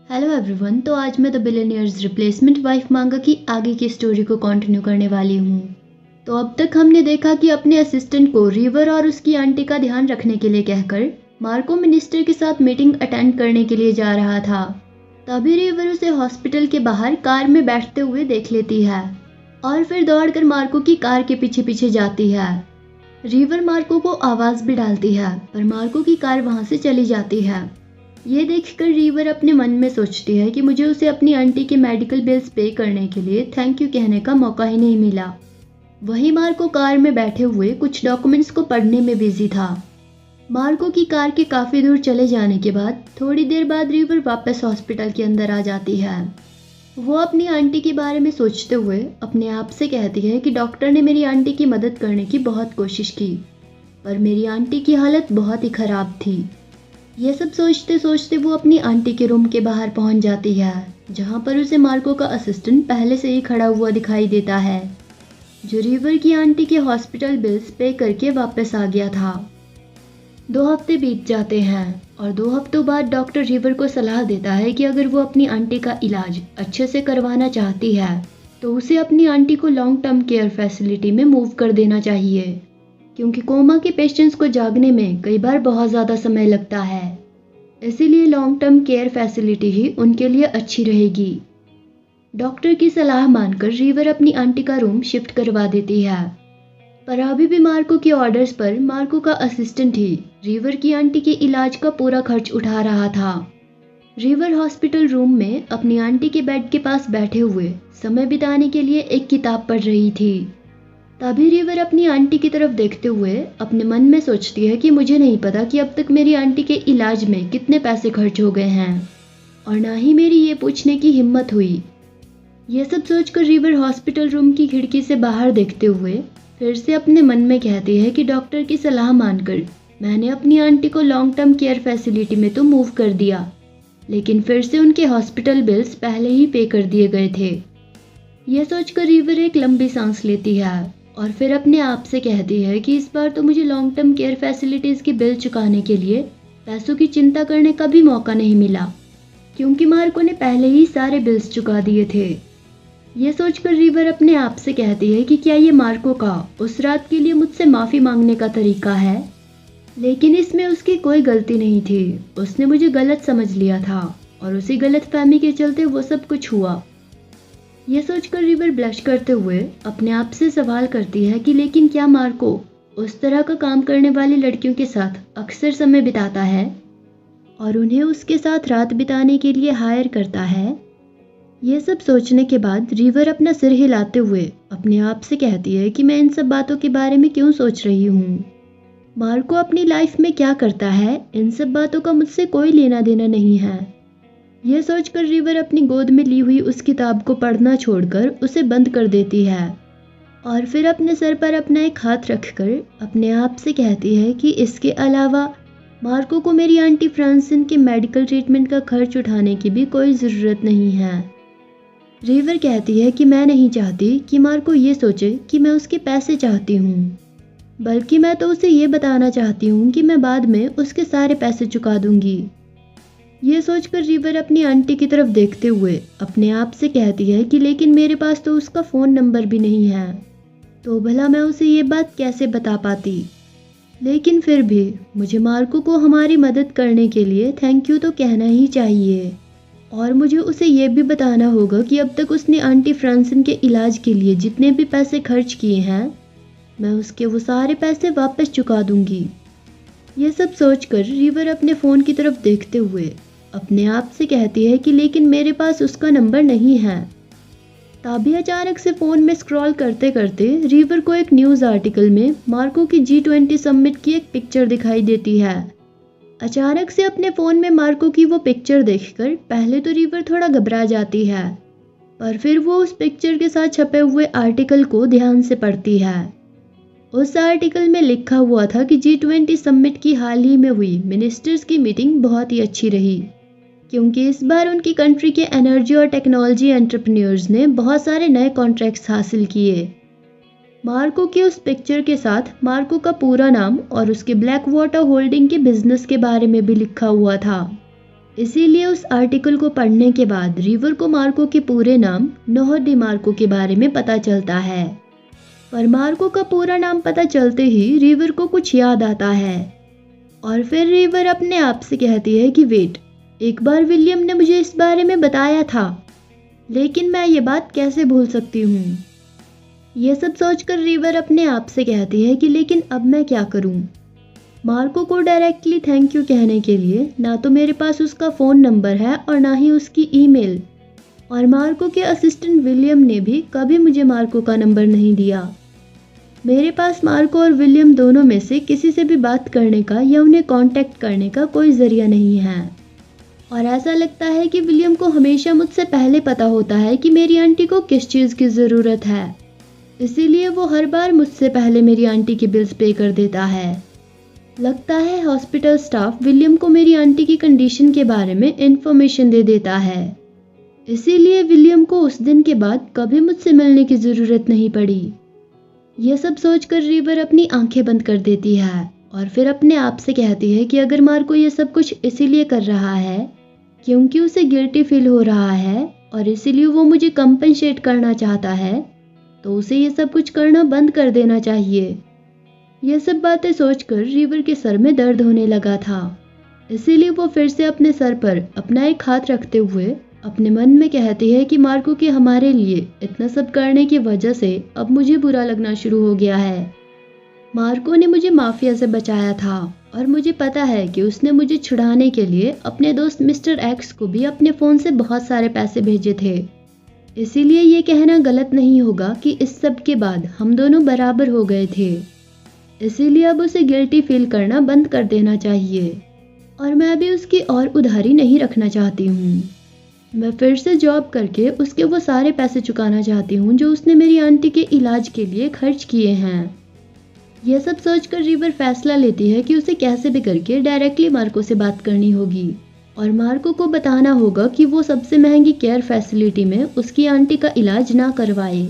Hello everyone. तो आज मैं द बिलियनियर्स रिप्लेसमेंट वाइफ मांगा की आगे की स्टोरी को कंटिन्यू करने वाली हूँ। तो अब तक हमने देखा कि अपने असिस्टेंट को रिवर और उसकी आंटी का ध्यान रखने के लिए कहकर मार्को मिनिस्टर के साथ मीटिंग अटेंड करने के लिए जा रहा था। तभी रिवर उसे हॉस्पिटल के बाहर कार में बैठते हुए देख लेती है और फिर दौड़कर मार्को की कार के पीछे पीछे जाती है। रिवर मार्को को आवाज भी डालती है पर मार्को की कार वहां से चली जाती है। ये देखकर रिवर अपने मन में सोचती है कि मुझे उसे अपनी आंटी के मेडिकल बिल्स पे करने के लिए थैंक यू कहने का मौका ही नहीं मिला। वहीं मार्को कार में बैठे हुए कुछ डॉक्यूमेंट्स को पढ़ने में बिजी था। मार्को की कार के काफी दूर चले जाने के बाद थोड़ी देर बाद रिवर वापस हॉस्पिटल के अंदर आ जाती है। वो अपनी आंटी के बारे में सोचते हुए अपने आप से कहती है कि डॉक्टर ने मेरी आंटी की मदद करने की बहुत कोशिश की पर मेरी आंटी की हालत बहुत ही खराब थी। ये सब सोचते सोचते वो अपनी आंटी के रूम के बाहर पहुंच जाती है जहां पर उसे मार्को का असिस्टेंट पहले से ही खड़ा हुआ दिखाई देता है जो रिवर की आंटी के हॉस्पिटल बिल्स पे करके वापस आ गया था। 2 हफ्ते बीत जाते हैं और 2 हफ्तों बाद डॉक्टर रिवर को सलाह देता है कि अगर वो अपनी आंटी का इलाज अच्छे से करवाना चाहती है तो उसे अपनी आंटी को लॉन्ग टर्म केयर फैसिलिटी में मूव कर देना चाहिए क्योंकि कोमा के पेशेंट्स को जागने में कई बार बहुत ज़्यादा समय लगता है। इसीलिए लॉन्ग टर्म केयर फैसिलिटी ही उनके लिए अच्छी रहेगी। डॉक्टर की सलाह मानकर रिवर अपनी आंटी का रूम शिफ्ट करवा देती है पर अभी भी मार्को के ऑर्डर्स पर मार्को का असिस्टेंट ही रिवर की आंटी के इलाज का पूरा खर्च उठा रहा था। रिवर हॉस्पिटल रूम में अपनी आंटी के बेड के पास बैठे हुए समय बिताने के लिए एक किताब पढ़ रही थी। तभी रिवर अपनी आंटी की तरफ देखते हुए अपने मन में सोचती है कि मुझे नहीं पता कि अब तक मेरी आंटी के इलाज में कितने पैसे खर्च हो गए हैं और ना ही मेरी ये पूछने की हिम्मत हुई। ये सब सोचकर रिवर हॉस्पिटल रूम की खिड़की से बाहर देखते हुए फिर से अपने मन में कहती है कि डॉक्टर की सलाह मानकर मैंने अपनी आंटी को लॉन्ग टर्म केयर फैसिलिटी में तो मूव कर दिया लेकिन फिर से उनके हॉस्पिटल बिल्स पहले ही पे कर दिए गए थे। यह सोचकर रिवर एक लंबी सांस लेती है और फिर अपने आप से कहती है कि इस बार तो मुझे लॉन्ग टर्म केयर फैसिलिटीज़ की बिल चुकाने के लिए पैसों की चिंता करने का भी मौका नहीं मिला क्योंकि मार्को ने पहले ही सारे बिल्स चुका दिए थे। ये सोचकर रिवर अपने आप से कहती है कि क्या ये मार्को का उस रात के लिए मुझसे माफ़ी मांगने का तरीका है, लेकिन इसमें उसकी कोई गलती नहीं थी। उसने मुझे गलत समझ लिया था और उसी गलतफहमी के चलते वो सब कुछ हुआ। यह सोचकर रिवर ब्लश करते हुए अपने आप से सवाल करती है कि लेकिन क्या मार्को उस तरह का काम करने वाली लड़कियों के साथ अक्सर समय बिताता है और उन्हें उसके साथ रात बिताने के लिए हायर करता है। यह सब सोचने के बाद रिवर अपना सिर हिलाते हुए अपने आप से कहती है कि मैं इन सब बातों के बारे में क्यों सोच रही हूँ। मार्को अपनी लाइफ में क्या करता है इन सब बातों का मुझसे कोई लेना देना नहीं है। यह सोचकर रिवर अपनी गोद में ली हुई उस किताब को पढ़ना छोड़कर उसे बंद कर देती है और फिर अपने सर पर अपना एक हाथ रखकर अपने आप से कहती है कि इसके अलावा मार्को को मेरी आंटी फ्रांसिन के मेडिकल ट्रीटमेंट का खर्च उठाने की भी कोई ज़रूरत नहीं है। रिवर कहती है कि मैं नहीं चाहती कि मार्को ये सोचे कि मैं उसके पैसे चाहती हूँ, बल्कि मैं तो उसे ये बताना चाहती हूँ कि मैं बाद में उसके सारे पैसे चुका दूंगी। ये सोचकर रिवर अपनी आंटी की तरफ देखते हुए अपने आप से कहती है कि लेकिन मेरे पास तो उसका फ़ोन नंबर भी नहीं है, तो भला मैं उसे ये बात कैसे बता पाती। लेकिन फिर भी मुझे मार्को को हमारी मदद करने के लिए थैंक यू तो कहना ही चाहिए और मुझे उसे ये भी बताना होगा कि अब तक उसने आंटी फ्रांसिन के इलाज के लिए जितने भी पैसे खर्च किए हैं मैं उसके वो सारे पैसे वापस चुका दूंगी। ये सब सोचकर रिवर अपने फ़ोन की तरफ देखते हुए अपने आप से कहती है कि लेकिन मेरे पास उसका नंबर नहीं है। तभी अचानक से फ़ोन में स्क्रॉल करते करते रिवर को एक न्यूज़ आर्टिकल में मार्को की G20 समिट की एक पिक्चर दिखाई देती है। अचानक से अपने फ़ोन में मार्को की वो पिक्चर देखकर पहले तो रिवर थोड़ा घबरा जाती है पर फिर वो उस पिक्चर के साथ छपे हुए आर्टिकल को ध्यान से पढ़ती है। उस आर्टिकल में लिखा हुआ था कि G20 समिट की हाल ही में हुई मिनिस्टर्स की मीटिंग बहुत ही अच्छी रही क्योंकि इस बार उनकी कंट्री के एनर्जी और टेक्नोलॉजी एंटरप्रेन्योर्स ने बहुत सारे नए कॉन्ट्रैक्ट्स हासिल किए। मार्को की उस पिक्चर के साथ मार्को का पूरा नाम और उसके ब्लैक वाटर होल्डिंग के बिजनेस के बारे में भी लिखा हुआ था। इसीलिए उस आर्टिकल को पढ़ने के बाद रिवर को मार्को के पूरे नाम नोह डी मार्को के बारे में पता चलता है। पर मार्को का पूरा नाम पता चलते ही रिवर को कुछ याद आता है और फिर रिवर अपने आप से कहती है कि वेट, एक बार विलियम ने मुझे इस बारे में बताया था, लेकिन मैं ये बात कैसे भूल सकती हूँ। ये सब सोचकर रिवर अपने आप से कहती है कि लेकिन अब मैं क्या करूँ। मार्को को डायरेक्टली थैंक यू कहने के लिए ना तो मेरे पास उसका फ़ोन नंबर है और ना ही उसकी ईमेल, और मार्को के असिस्टेंट विलियम ने भी कभी मुझे मार्को का नंबर नहीं दिया। मेरे पास मार्को और विलियम दोनों में से किसी से भी बात करने का या उन्हें कांटेक्ट करने का कोई ज़रिया नहीं है, और ऐसा लगता है कि विलियम को हमेशा मुझसे पहले पता होता है कि मेरी आंटी को किस चीज़ की ज़रूरत है, इसीलिए वो हर बार मुझसे पहले मेरी आंटी के बिल्स पे कर देता है। लगता है हॉस्पिटल स्टाफ विलियम को मेरी आंटी की कंडीशन के बारे में इंफॉर्मेशन दे देता है, इसीलिए विलियम को उस दिन के बाद कभी मुझसे मिलने की ज़रूरत नहीं पड़ी। यह सब सोचकर रिवर अपनी आंखें बंद कर देती है और फिर अपने आप से कहती है कि अगर मार्को ये सब कुछ इसीलिए कर रहा है क्योंकि उसे गिल्टी फील हो रहा है और इसीलिए वो मुझे कंपनसेट करना चाहता है, तो उसे ये सब कुछ करना बंद कर देना चाहिए। ये सब बातें सोचकर रिवर के सर में दर्द होने लगा था, इसीलिए वो फिर से अपने सर पर अपना एक हाथ रखते हुए अपने मन में कहती है कि मार्को के हमारे लिए इतना सब करने की वजह से अब मुझे बुरा लगना शुरू हो गया है। मार्को ने मुझे माफिया से बचाया था और मुझे पता है कि उसने मुझे छुड़ाने के लिए अपने दोस्त मिस्टर एक्स को भी अपने फ़ोन से बहुत सारे पैसे भेजे थे, इसीलिए ये कहना गलत नहीं होगा कि इस सब के बाद हम दोनों बराबर हो गए थे। इसीलिए अब उसे गिल्टी फील करना बंद कर देना चाहिए और मैं भी उसकी और उधारी नहीं रखना चाहती हूँ। मैं फिर से जॉब करके उसके वो सारे पैसे चुकाना चाहती हूँ जो उसने मेरी आंटी के इलाज के लिए खर्च किए हैं। यह सब सोचकर रिवर फैसला लेती है कि उसे कैसे भी करके डायरेक्टली मार्को से बात करनी होगी और मार्को को बताना होगा कि वो सबसे महंगी केयर फैसिलिटी में उसकी आंटी का इलाज ना करवाए।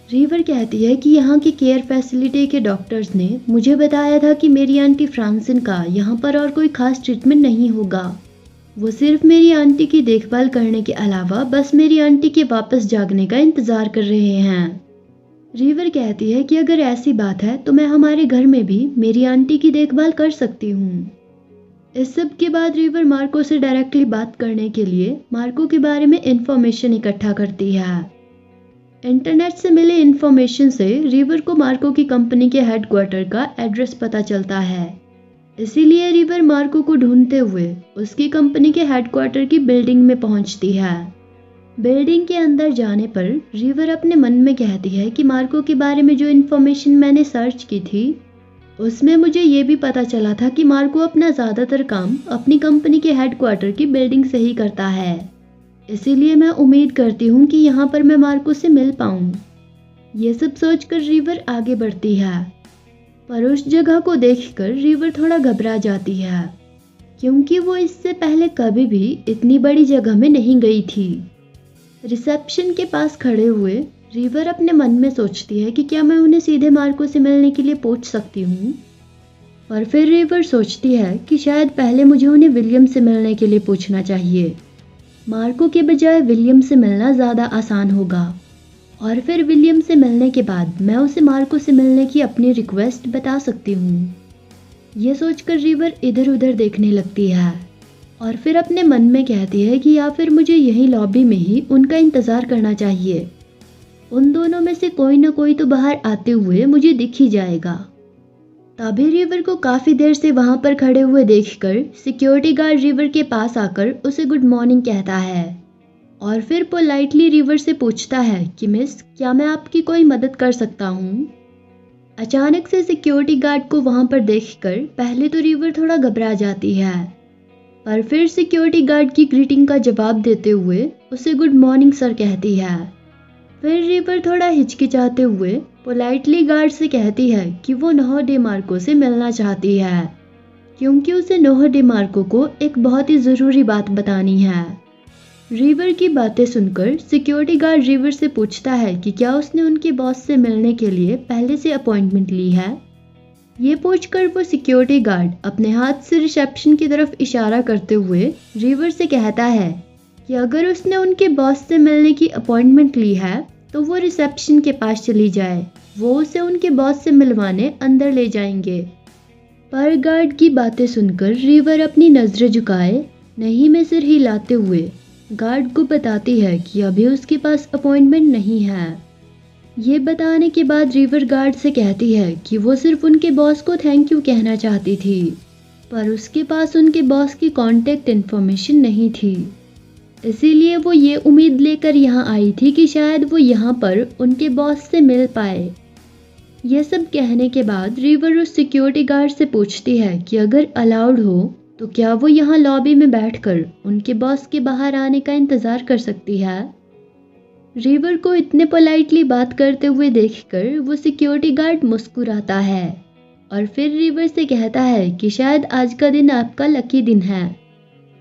रिवर कहती है कि यहाँ की केयर फैसिलिटी के डॉक्टर्स ने मुझे बताया था कि मेरी आंटी फ्रांसिन का यहाँ पर और कोई खास ट्रीटमेंट नहीं होगा, वो सिर्फ मेरी आंटी की देखभाल करने के अलावा बस मेरी आंटी के वापस जागने का इंतज़ार कर रहे हैं। रिवर कहती है कि अगर ऐसी बात है तो मैं हमारे घर में भी मेरी आंटी की देखभाल कर सकती हूँ। इस सब के बाद रिवर मार्को से डायरेक्टली बात करने के लिए मार्को के बारे में इंफॉर्मेशन इकट्ठा करती है। इंटरनेट से मिले इंफॉर्मेशन से रिवर को मार्को की कंपनी के हेडक्वार्टर का एड्रेस पता चलता है, इसीलिए रिवर मार्को को ढूंढते हुए उसकी कंपनी के हेडक्वार्टर की बिल्डिंग में पहुंचती है। बिल्डिंग के अंदर जाने पर रिवर अपने मन में कहती है कि मार्को के बारे में जो इन्फॉर्मेशन मैंने सर्च की थी उसमें मुझे ये भी पता चला था कि मार्को अपना ज़्यादातर काम अपनी कंपनी के हेडक्वार्टर की बिल्डिंग से ही करता है, इसीलिए मैं उम्मीद करती हूँ कि यहाँ पर मैं मार्को से मिल पाऊँ। ये सब सोचकर रिवर आगे बढ़ती है, पर उस जगह को देखकर रिवर थोड़ा घबरा जाती है क्योंकि वो इससे पहले कभी भी इतनी बड़ी जगह में नहीं गई थी। रिसेप्शन के पास खड़े हुए रिवर अपने मन में सोचती है कि क्या मैं उन्हें सीधे मार्को से मिलने के लिए पूछ सकती हूँ, पर फिर रिवर सोचती है कि शायद पहले मुझे उन्हें विलियम से मिलने के लिए पूछना चाहिए। मार्को के बजाय विलियम से मिलना ज़्यादा आसान होगा और फिर विलियम से मिलने के बाद मैं उसे मार्को से मिलने की अपनी रिक्वेस्ट बता सकती हूँ। ये सोचकर रिवर इधर उधर देखने लगती है और फिर अपने मन में कहती है कि या फिर मुझे यही लॉबी में ही उनका इंतज़ार करना चाहिए। उन दोनों में से कोई ना कोई तो बाहर आते हुए मुझे दिख ही जाएगा। तभी रिवर को काफ़ी देर से वहाँ पर खड़े हुए देखकर सिक्योरिटी गार्ड रिवर के पास आकर उसे गुड मॉर्निंग कहता है और फिर पोलाइटली रिवर से पूछता है कि मिस, क्या मैं आपकी कोई मदद कर सकता हूँ। अचानक से सिक्योरिटी गार्ड को वहाँ पर देखकर पहले तो रिवर थोड़ा घबरा जाती है, पर फिर सिक्योरिटी गार्ड की ग्रीटिंग का जवाब देते हुए उसे गुड मॉर्निंग सर कहती है। फिर रिवर थोड़ा हिचकिचाते हुए पोलाइटली गार्ड से कहती है कि वो नोह डी मार्को से मिलना चाहती है क्योंकि उसे नोह डी मार्को को एक बहुत ही ज़रूरी बात बतानी है। रिवर की बातें सुनकर सिक्योरिटी गार्ड रिवर से पूछता है कि क्या उसने उनके बॉस से मिलने के लिए पहले से अपॉइंटमेंट ली है। ये पूछकर वो सिक्योरिटी गार्ड अपने हाथ से रिसेप्शन की तरफ इशारा करते हुए रिवर से कहता है कि अगर उसने उनके बॉस से मिलने की अपॉइंटमेंट ली है तो वो रिसेप्शन के पास चली जाए, वो उसे उनके बॉस से मिलवाने अंदर ले जाएंगे। पर गार्ड की बातें सुनकर रिवर अपनी नजरें झुकाए नहीं में सिर हिलाते हुए गार्ड को बताती है कि अभी उसके पास अपॉइंटमेंट नहीं है। ये बताने के बाद रिवर गार्ड से कहती है कि वो सिर्फ उनके बॉस को थैंक यू कहना चाहती थी, पर उसके पास उनके बॉस की कॉन्टैक्ट इन्फॉर्मेशन नहीं थी। इसीलिए वो ये उम्मीद लेकर यहाँ आई थी कि शायद वो यहाँ पर उनके बॉस से मिल पाए। यह सब कहने के बाद रिवर उस सिक्योरिटी गार्ड से पूछती है कि अगर अलाउड हो तो क्या वो यहाँ लॉबी में बैठकर उनके बॉस के बाहर आने का इंतज़ार कर सकती है। रिवर को इतने पोलाइटली बात करते हुए देखकर वो सिक्योरिटी गार्ड मुस्कुराता है और फिर रिवर से कहता है कि शायद आज का दिन आपका लकी दिन है,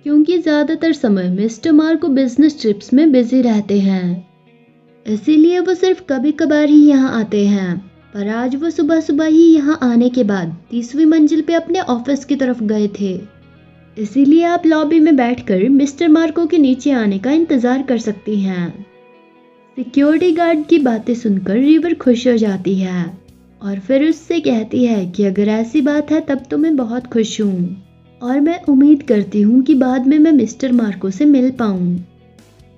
क्योंकि ज़्यादातर समय मिस्टर मार्को बिजनेस ट्रिप्स में बिजी रहते हैं, इसीलिए वो सिर्फ कभी कभार ही यहाँ आते हैं। पर आज वो सुबह सुबह ही यहाँ आने के बाद 30वीं मंजिल पे अपने ऑफिस की तरफ गए थे, इसीलिए आप लॉबी में बैठकर मिस्टर मार्को के नीचे आने का इंतज़ार कर सकती हैं। सिक्योरिटी गार्ड की बातें सुनकर रिवर खुश हो जाती है और फिर उससे कहती है कि अगर ऐसी बात है तब तो मैं बहुत खुश हूँ और मैं उम्मीद करती हूँ कि बाद में मैं मिस्टर मार्को से मिल पाऊँ।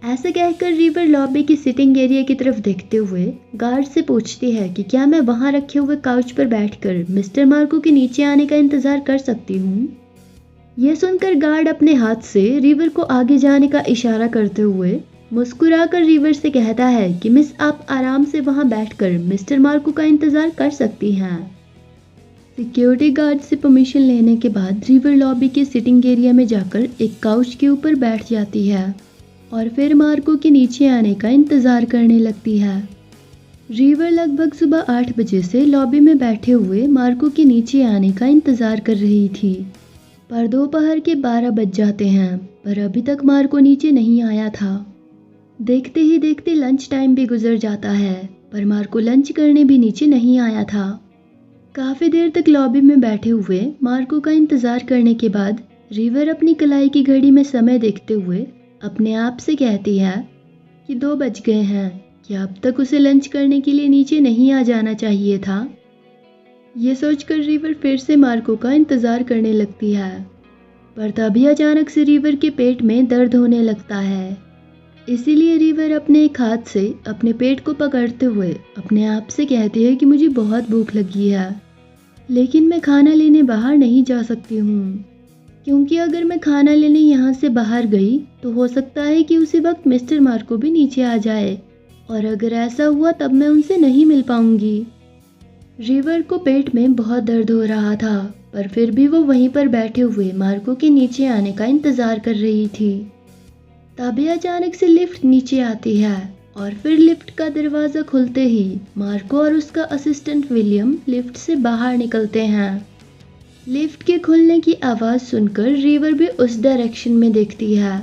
ऐसे कहकर रिवर लॉबी की सिटिंग एरिया की तरफ देखते हुए गार्ड से पूछती है कि क्या मैं वहाँ रखे हुए काउच पर बैठकर मिस्टर मार्को के नीचे आने का इंतज़ार कर सकती हूँ। यह सुनकर गार्ड अपने हाथ से रिवर को आगे जाने का इशारा करते हुए मुस्कुराकर रिवर से कहता है कि मिस आप आराम से वहाँ बैठकर मिस्टर मार्को का इंतज़ार कर सकती हैं। सिक्योरिटी गार्ड से परमिशन लेने के बाद रिवर लॉबी के सिटिंग एरिया में जाकर एक काउच के ऊपर बैठ जाती है और फिर मार्को के नीचे आने का इंतज़ार करने लगती है। रिवर लगभग सुबह 8 बजे से लॉबी में बैठे हुए मार्को के नीचे आने का इंतज़ार कर रही थी, पर दोपहर के 12 बज जाते हैं पर अभी तक मार्को नीचे नहीं आया था। देखते ही देखते लंच टाइम भी गुजर जाता है पर मार्को लंच करने भी नीचे नहीं आया था। काफ़ी देर तक लॉबी में बैठे हुए मार्को का इंतज़ार करने के बाद रिवर अपनी कलाई की घड़ी में समय देखते हुए अपने आप से कहती है कि 2 बज गए हैं, क्या अब तक उसे लंच करने के लिए नीचे नहीं आ जाना चाहिए था। ये सोचकर रिवर फिर से मार्को का इंतज़ार करने लगती है, पर तभी अचानक से रिवर के पेट में दर्द होने लगता है। इसीलिए रिवर अपने एक हाथ से अपने पेट को पकड़ते हुए अपने आप से कहती है कि मुझे बहुत भूख लगी है, लेकिन मैं खाना लेने बाहर नहीं जा सकती हूँ, क्योंकि अगर मैं खाना लेने यहाँ से बाहर गई तो हो सकता है कि उसी वक्त मिस्टर मार्को भी नीचे आ जाए, और अगर ऐसा हुआ तब मैं उनसे नहीं मिल पाऊंगी। रिवर को पेट में बहुत दर्द हो रहा था, पर फिर भी वो वहीं पर बैठे हुए मार्को के नीचे आने का इंतज़ार कर रही थी। तभी अचानक से लिफ्ट नीचे आती है और फिर लिफ्ट का दरवाज़ा खुलते ही मार्को और उसका असिस्टेंट विलियम लिफ्ट से बाहर निकलते हैं। लिफ्ट के खुलने की आवाज़ सुनकर रिवर भी उस डायरेक्शन में देखती है,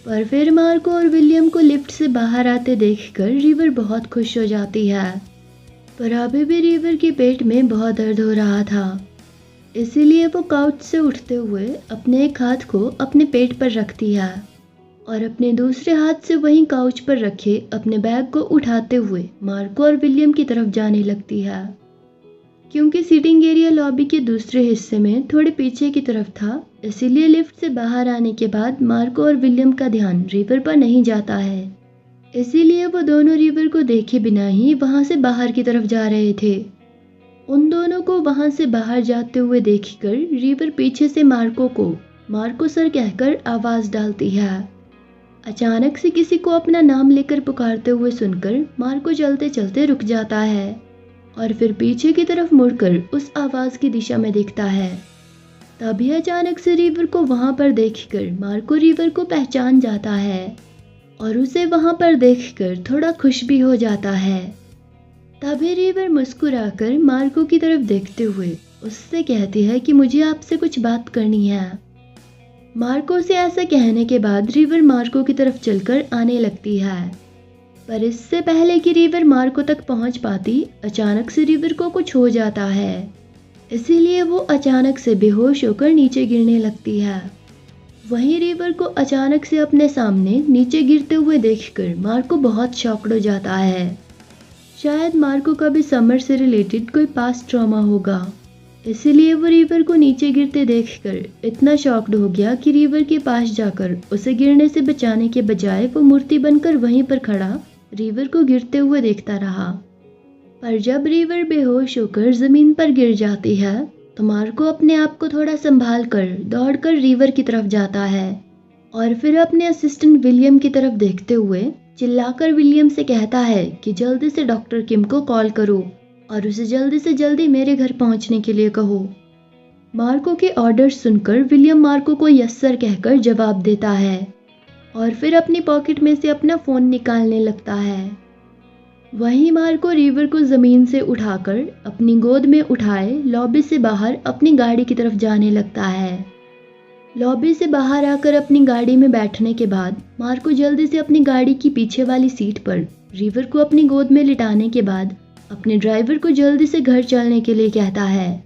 पर फिर मार्को और विलियम को लिफ्ट से बाहर आते देखकर रिवर बहुत खुश हो जाती है। पर अभी भी रिवर के पेट में बहुत दर्द हो रहा था, इसीलिए वो काउच से उठते हुए अपने एक हाथ को अपने पेट पर रखती है और अपने दूसरे हाथ से वहीं काउच पर रखे अपने बैग को उठाते हुए मार्को और विलियम की तरफ जाने लगती है। क्योंकि सीटिंग एरिया लॉबी के दूसरे हिस्से में थोड़े पीछे की तरफ था, इसीलिए लिफ्ट से बाहर आने के बाद मार्को और विलियम का ध्यान रिवर पर नहीं जाता है, इसीलिए वो दोनों रिवर को देखे बिना ही वहां से बाहर की तरफ जा रहे थे। उन दोनों को वहां से बाहर जाते हुए देखकर रिवर पीछे से मार्को को मार्को सर कहकर आवाज़ डालती है। अचानक से किसी को अपना नाम लेकर पुकारते हुए सुनकर मार्को चलते चलते रुक जाता है और फिर पीछे की तरफ मुड़कर उस आवाज़ की दिशा में देखता है। तभी अचानक से रिवर को वहां पर देखकर मार्को रिवर को पहचान जाता है और उसे वहां पर देखकर थोड़ा खुश भी हो जाता है। तभी रिवर मुस्कुराकर मार्को की तरफ देखते हुए उससे कहती है कि मुझे आपसे कुछ बात करनी है। मार्को से ऐसा कहने के बाद रिवर मार्को की तरफ चलकर आने लगती है, पर इससे पहले कि रिवर मार्को तक पहुंच पाती, अचानक से रिवर को कुछ हो जाता है। इसीलिए वो अचानक से बेहोश होकर नीचे गिरने लगती है। वहीं रिवर को अचानक से अपने सामने नीचे गिरते हुए देखकर मार्को बहुत शॉक्ड हो जाता है। शायद मार्को का भी समर से रिलेटेड कोई पास्ट ट्रॉमा होगा, इसीलिए वो रिवर को नीचे गिरते देखकर इतना शॉक्ड हो गया कि रिवर के पास जाकर उसे गिरने से बचाने के बजाय वो मूर्ति बनकर वहीं पर खड़ा रिवर को गिरते हुए देखता रहा। पर जब रिवर बेहोश होकर जमीन पर गिर जाती है तो मार्को अपने आप को थोड़ा संभाल कर दौड़कर रिवर की तरफ जाता है और फिर अपने असिस्टेंट विलियम की तरफ देखते हुए चिल्लाकर विलियम से कहता है कि जल्दी से डॉक्टर किम को कॉल करो और उसे जल्दी से जल्दी मेरे घर पहुंचने के लिए कहो। मार्को के ऑर्डर्स सुनकर विलियम मार्को को यस सर कहकर जवाब देता है और फिर अपनी पॉकेट में से अपना फ़ोन निकालने लगता है। वहीं मार्को रिवर को ज़मीन से उठाकर अपनी गोद में उठाए लॉबी से बाहर अपनी गाड़ी की तरफ जाने लगता है। लॉबी से बाहर आकर अपनी गाड़ी में बैठने के बाद मार्को जल्दी से अपनी गाड़ी की पीछे वाली सीट पर रिवर को अपनी गोद में लिटाने के बाद अपने ड्राइवर को जल्दी से घर चलने के लिए कहता है।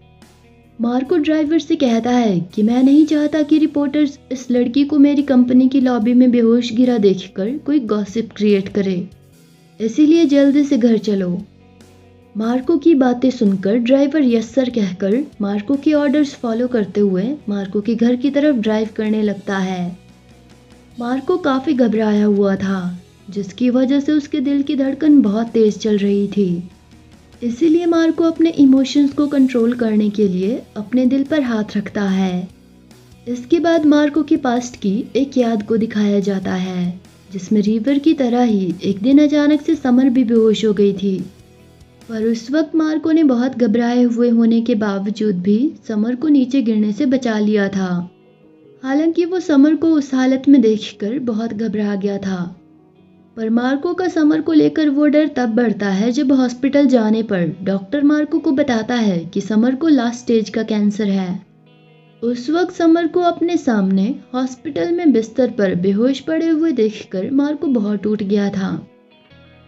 मार्को ड्राइवर से कहता है कि मैं नहीं चाहता कि रिपोर्टर्स इस लड़की को मेरी कंपनी की लॉबी में बेहोश गिरा देखकर कोई गॉसिप क्रिएट करे, इसीलिए जल्दी से घर चलो। मार्को की बातें सुनकर ड्राइवर यस सर कहकर मार्को के ऑर्डर्स फॉलो करते हुए मार्को के घर की तरफ ड्राइव करने लगता है। मार्को काफ़ी घबराया हुआ था, जिसकी वजह से उसके दिल की धड़कन बहुत तेज़ चल रही थी। इसीलिए मार्को अपने इमोशंस को कंट्रोल करने के लिए अपने दिल पर हाथ रखता है। इसके बाद मार्को के पास्ट की एक याद को दिखाया जाता है, जिसमें रिवर की तरह ही एक दिन अचानक से समर भी बेहोश हो गई थी। पर उस वक्त मार्को ने बहुत घबराए हुए होने के बावजूद भी समर को नीचे गिरने से बचा लिया था। हालांकि वो समर को उस हालत में देखकर बहुत घबरा गया था। पर मार्को का समर को लेकर वो डर तब बढ़ता है जब हॉस्पिटल जाने पर डॉक्टर मार्को को बताता है कि समर को लास्ट स्टेज का कैंसर है। उस वक्त समर को अपने सामने हॉस्पिटल में बिस्तर पर बेहोश पड़े हुए देखकर मार्को बहुत टूट गया था।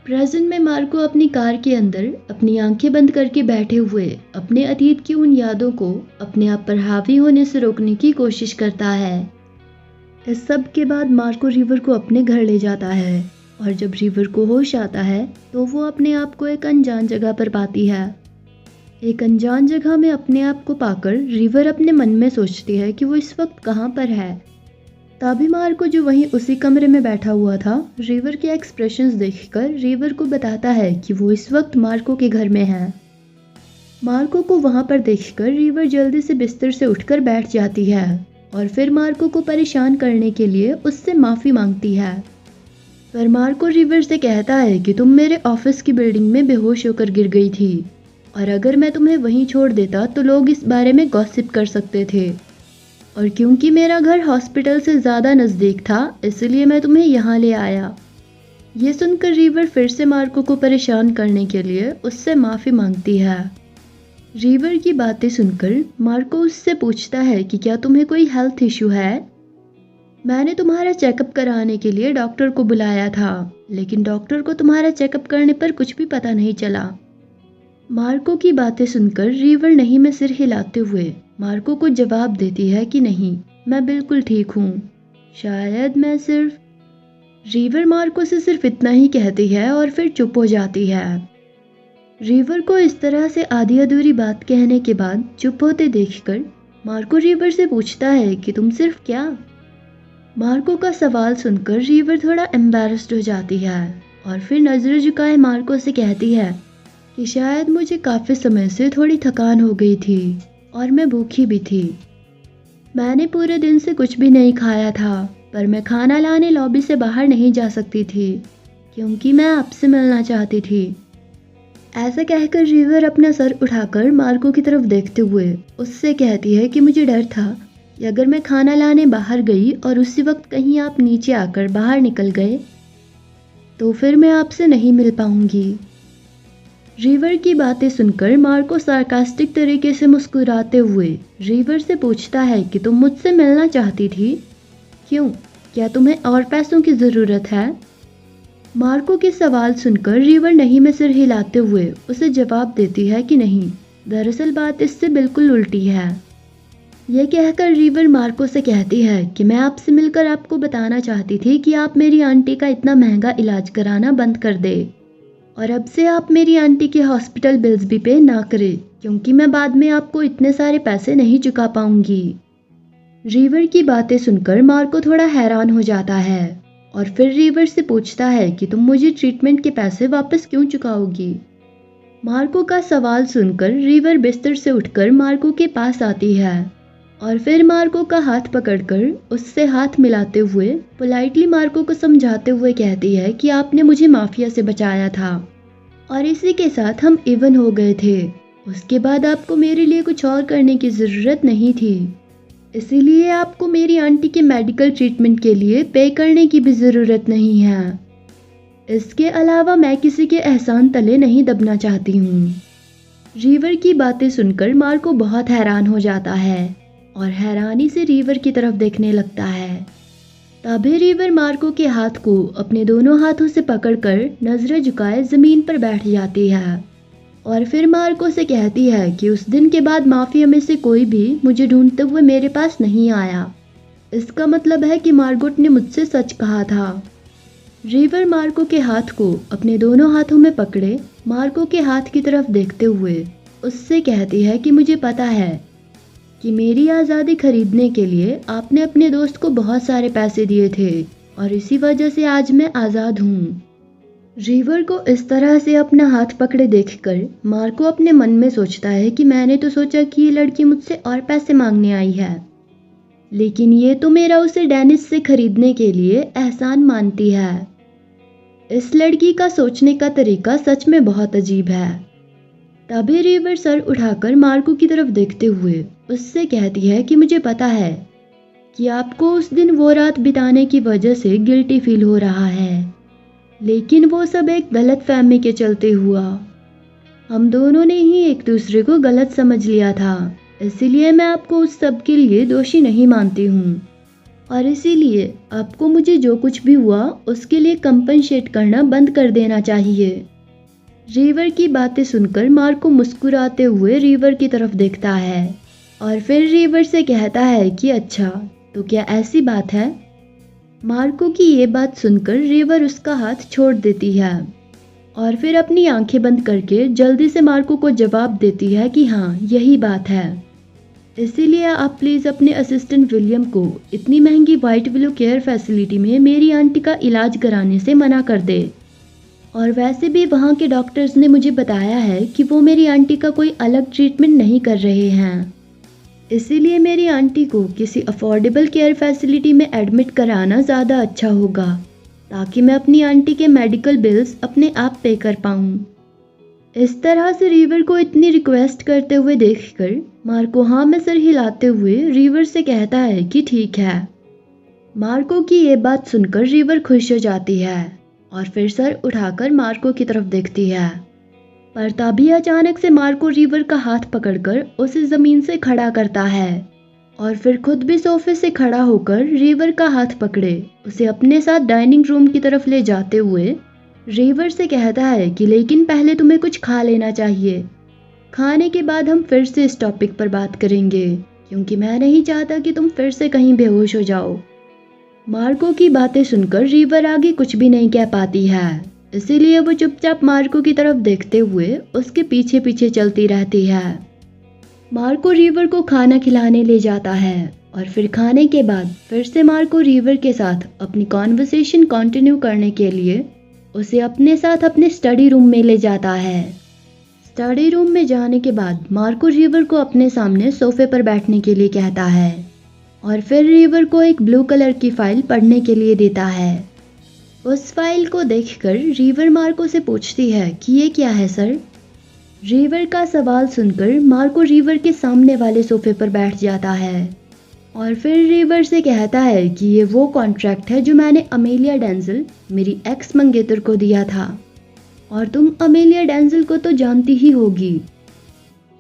प्रेजेंट में मार्को अपनी कार के अंदर अपनी आंखें बंद करके बैठे हुए अपने अतीत की उन यादों को अपने आप पर हावी होने से रोकने की कोशिश करता है। इस सब के बाद मार्को रिवर को अपने घर ले जाता है और जब रिवर को होश आता है तो वो अपने आप को एक अनजान जगह पर पाती है। एक अनजान जगह में अपने आप को पाकर रिवर अपने मन में सोचती है कि वो इस वक्त कहाँ पर है। तभी मार्को जो वहीं उसी कमरे में बैठा हुआ था रिवर के एक्सप्रेशंस देखकर रिवर को बताता है कि वो इस वक्त मार्को के घर में है। मार्को को वहां पर देखकर रिवर जल्दी से बिस्तर से उठकर बैठ जाती है और फिर मार्को को परेशान करने के लिए उससे माफ़ी मांगती है। पर मार्को रिवर से कहता है कि तुम मेरे ऑफिस की बिल्डिंग में बेहोश होकर गिर गई थी और अगर मैं तुम्हें वहीं छोड़ देता तो लोग इस बारे में गॉसिप कर सकते थे, और क्योंकि मेरा घर हॉस्पिटल से ज़्यादा नज़दीक था इसलिए मैं तुम्हें यहाँ ले आया। ये सुनकर रिवर फिर से मार्को को परेशान करने के लिए उससे माफ़ी मांगती है। रिवर की बातें सुनकर मार्को उससे पूछता है कि क्या तुम्हें कोई हेल्थ इशू है? मैंने तुम्हारा चेकअप कराने के लिए डॉक्टर को बुलाया था, लेकिन डॉक्टर को तुम्हारा चेकअप करने पर कुछ भी पता नहीं चला। मार्को की बातें सुनकर रिवर नहीं में सिर हिलाते हुए मार्को को जवाब देती है कि नहीं, मैं बिल्कुल ठीक हूँ, शायद मैं सिर्फ। रिवर मार्को से सिर्फ इतना ही कहती है और फिर चुप हो जाती है। रिवर को इस तरह से आधी अधूरी बात कहने के बाद चुप होते देखकर मार्को रिवर से पूछता है कि तुम सिर्फ क्या? मार्को का सवाल सुनकर रिवर थोड़ा एम्बैरेस्ड हो जाती है और फिर नज़रें झुकाए मार्को से कहती है कि शायद मुझे काफ़ी समय से थोड़ी थकान हो गई थी और मैं भूखी भी थी। मैंने पूरे दिन से कुछ भी नहीं खाया था, पर मैं खाना लाने लॉबी से बाहर नहीं जा सकती थी क्योंकि मैं आपसे मिलना चाहती थी। ऐसा कहकर रिवर अपना सर उठाकर मार्को की तरफ देखते हुए उससे कहती है कि मुझे डर था कि अगर मैं खाना लाने बाहर गई और उसी वक्त कहीं आप नीचे आकर बाहर निकल गए तो फिर मैं आपसे नहीं मिल पाऊंगी। रिवर की बातें सुनकर मार्को सार्कास्टिक तरीके से मुस्कुराते हुए रिवर से पूछता है कि तुम मुझसे मिलना चाहती थी, क्यों? क्या तुम्हें और पैसों की ज़रूरत है? मार्को के सवाल सुनकर रिवर नहीं में सिर हिलाते हुए उसे जवाब देती है कि नहीं, दरअसल बात इससे बिल्कुल उल्टी है। यह कहकर रिवर मार्को से कहती है कि मैं आपसे मिलकर आपको बताना चाहती थी कि आप मेरी आंटी का इतना महंगा इलाज कराना बंद कर दे और अब से आप मेरी आंटी के हॉस्पिटल बिल्स भी पे ना करें, क्योंकि मैं बाद में आपको इतने सारे पैसे नहीं चुका पाऊंगी। रिवर की बातें सुनकर मार्को थोड़ा हैरान हो जाता है और फिर रिवर से पूछता है कि तुम मुझे ट्रीटमेंट के पैसे वापस क्यों चुकाओगी। मार्को का सवाल सुनकर रिवर बिस्तर से उठकर मार्को के पास आती है और फिर मार्को का हाथ पकड़कर उससे हाथ मिलाते हुए पोलाइटली मार्को को समझाते हुए कहती है कि आपने मुझे माफिया से बचाया था और इसी के साथ हम इवन हो गए थे। उसके बाद आपको मेरे लिए कुछ और करने की ज़रूरत नहीं थी, इसीलिए आपको मेरी आंटी के मेडिकल ट्रीटमेंट के लिए पे करने की भी ज़रूरत नहीं है। इसके अलावा मैं किसी के एहसान तले नहीं दबना चाहती हूँ। रिवर की बातें सुनकर मार्को बहुत हैरान हो जाता है और हैरानी से रिवर की तरफ देखने लगता है। तभी रिवर मार्को के हाथ को अपने दोनों हाथों से पकड़कर नजरें झुकाए जमीन पर बैठ जाती है और फिर मार्को से कहती है कि उस दिन के बाद माफिया में से कोई भी मुझे ढूंढते हुए मेरे पास नहीं आया। इसका मतलब है कि मार्गोट ने मुझसे सच कहा था। रिवर मार्को के हाथ को अपने दोनों हाथों में पकड़े मार्को के हाथ की तरफ देखते हुए उससे कहती है कि मुझे पता है कि मेरी आज़ादी खरीदने के लिए आपने अपने दोस्त को बहुत सारे पैसे दिए थे और इसी वजह से आज मैं आज़ाद हूँ। रिवर को इस तरह से अपना हाथ पकड़े देखकर मार्को अपने मन में सोचता है कि मैंने तो सोचा कि ये लड़की मुझसे और पैसे मांगने आई है, लेकिन ये तो मेरा उसे डेनिस से खरीदने के लिए एहसान मानती है। इस लड़की का सोचने का तरीका सच में बहुत अजीब है। तभी रिवर सर उठाकर मार्को की तरफ देखते हुए उससे कहती है कि मुझे पता है कि आपको उस दिन वो रात बिताने की वजह से गिल्टी फील हो रहा है, लेकिन वो सब एक गलत फहमी के चलते हुआ। हम दोनों ने ही एक दूसरे को गलत समझ लिया था, इसीलिए मैं आपको उस सब के लिए दोषी नहीं मानती हूँ और इसीलिए आपको मुझे जो कुछ भी हुआ उसके लिए कंपनसेट करना बंद कर देना चाहिए। रिवर की बातें सुनकर मार्को मुस्कुराते हुए रिवर की तरफ देखता है और फिर रिवर से कहता है कि अच्छा, तो क्या ऐसी बात है। मार्को की ये बात सुनकर रिवर उसका हाथ छोड़ देती है और फिर अपनी आंखें बंद करके जल्दी से मार्को को जवाब देती है कि हाँ, यही बात है। इसीलिए आप प्लीज़ अपने असिस्टेंट विलियम को इतनी महंगी वाइट विलो केयर फैसिलिटी में मेरी आंटी का इलाज कराने से मना कर दे। और वैसे भी वहाँ के डॉक्टर्स ने मुझे बताया है कि वो मेरी आंटी का कोई अलग ट्रीटमेंट नहीं कर रहे हैं, इसीलिए मेरी आंटी को किसी अफोर्डेबल केयर फैसिलिटी में एडमिट कराना ज़्यादा अच्छा होगा, ताकि मैं अपनी आंटी के मेडिकल बिल्स अपने आप पे कर पाऊँ। इस तरह से रिवर को इतनी रिक्वेस्ट करते हुए देखकर मार्को हाँ में सर हिलाते हुए रिवर से कहता है कि ठीक है। मार्को की ये बात सुनकर रिवर खुश हो जाती है और फिर सर उठाकर मार्को की तरफ देखती है, पर तभी अचानक से मार्को रिवर का हाथ पकड़कर उसे जमीन से खड़ा करता है और फिर खुद भी सोफे से खड़ा होकर रिवर का हाथ पकड़े उसे अपने साथ डाइनिंग रूम की तरफ ले जाते हुए रिवर से कहता है कि लेकिन पहले तुम्हें कुछ खा लेना चाहिए, खाने के बाद हम फिर से इस टॉपिक पर बात करेंगे, क्योंकि मैं नहीं चाहता कि तुम फिर से कहीं बेहोश हो जाओ। मार्को की बातें सुनकर रिवर आगे कुछ भी नहीं कह पाती है, इसीलिए वो चुपचाप मार्को की तरफ देखते हुए उसके पीछे पीछे चलती रहती है। मार्को रिवर को खाना खिलाने ले जाता है और फिर खाने के बाद फिर से मार्को रिवर के साथ अपनी कॉन्वर्सेशन कंटिन्यू करने के लिए उसे अपने साथ अपने स्टडी रूम में ले जाता है। स्टडी रूम में जाने के बाद मार्को रिवर को अपने सामने सोफे पर बैठने के लिए कहता है और फिर रिवर को एक ब्लू कलर की फाइल पढ़ने के लिए देता है। उस फाइल को देखकर रिवर मार्को से पूछती है कि ये क्या है सर। रिवर का सवाल सुनकर मार्को रिवर के सामने वाले सोफे पर बैठ जाता है और फिर रिवर से कहता है कि ये वो कॉन्ट्रैक्ट है जो मैंने अमेलिया डेंजल, मेरी एक्स मंगेतर को दिया था और तुम अमेलिया डेंजल को तो जानती ही होगी।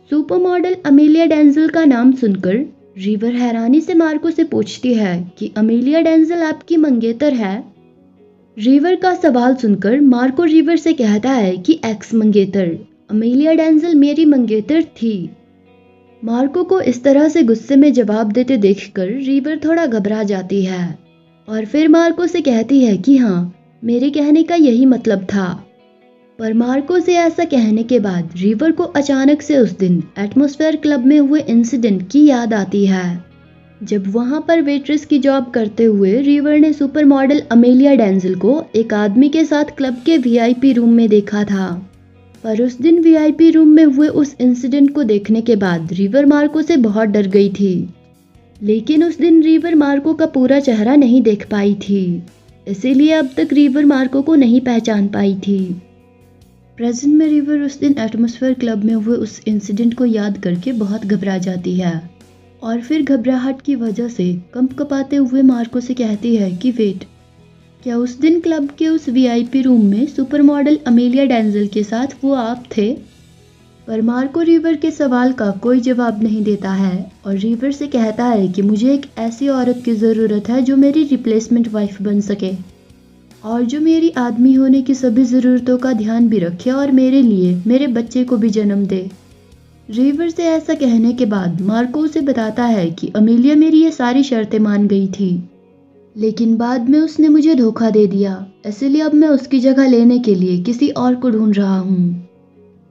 सुपर मॉडल अमेलिया डेंजल का नाम सुनकर रिवर हैरानी से मार्को से पूछती है कि अमेलिया डेंजल आपकी मंगेतर है। रिवर का सवाल सुनकर मार्को रिवर से कहता है कि एक्स मंगेतर, अमेलिया डेंजल मेरी मंगेतर थी। मार्को को इस तरह से गुस्से में जवाब देते देखकर रिवर थोड़ा घबरा जाती है और फिर मार्को से कहती है कि हाँ, मेरे कहने का यही मतलब था। पर मार्को से ऐसा कहने के बाद रिवर को अचानक से उस दिन एटमॉस्फेयर क्लब में हुए इंसिडेंट की याद आती है, जब वहां पर वेट्रेस की जॉब करते हुए रिवर ने सुपर मॉडल अमेलिया डेंजल को एक आदमी के साथ क्लब के वीआईपी रूम में देखा था। पर उस दिन वीआईपी रूम में हुए उस इंसिडेंट को देखने के बाद रिवर मार्को से बहुत डर गई थी। लेकिन उस दिन रिवर मार्को का पूरा चेहरा नहीं देख पाई थी, इसीलिए अब तक रिवर मार्को को नहीं पहचान पाई थी। प्रेजेंट में रिवर उस दिन एटमॉस्फेयर क्लब में हुए उस इंसिडेंट को याद करके बहुत घबरा जाती है और फिर घबराहट की वजह से कंपकपाते हुए मार्को से कहती है कि वेट, क्या उस दिन क्लब के उस वीआईपी रूम में सुपर मॉडल अमेलिया डेंजल के साथ वो आप थे? पर मार्को रिवर के सवाल का कोई जवाब नहीं देता है और रिवर से कहता है कि मुझे एक ऐसी औरत की ज़रूरत है जो मेरी रिप्लेसमेंट वाइफ बन सके और जो मेरी आदमी होने की सभी ज़रूरतों का ध्यान भी रखे और मेरे लिए मेरे बच्चे को भी जन्म दे। रिवर से ऐसा कहने के बाद मार्को उसे बताता है कि अमेलिया मेरी ये सारी शर्तें मान गई थी, लेकिन बाद में उसने मुझे धोखा दे दिया, इसलिए अब मैं उसकी जगह लेने के लिए किसी और को ढूंढ रहा हूँ।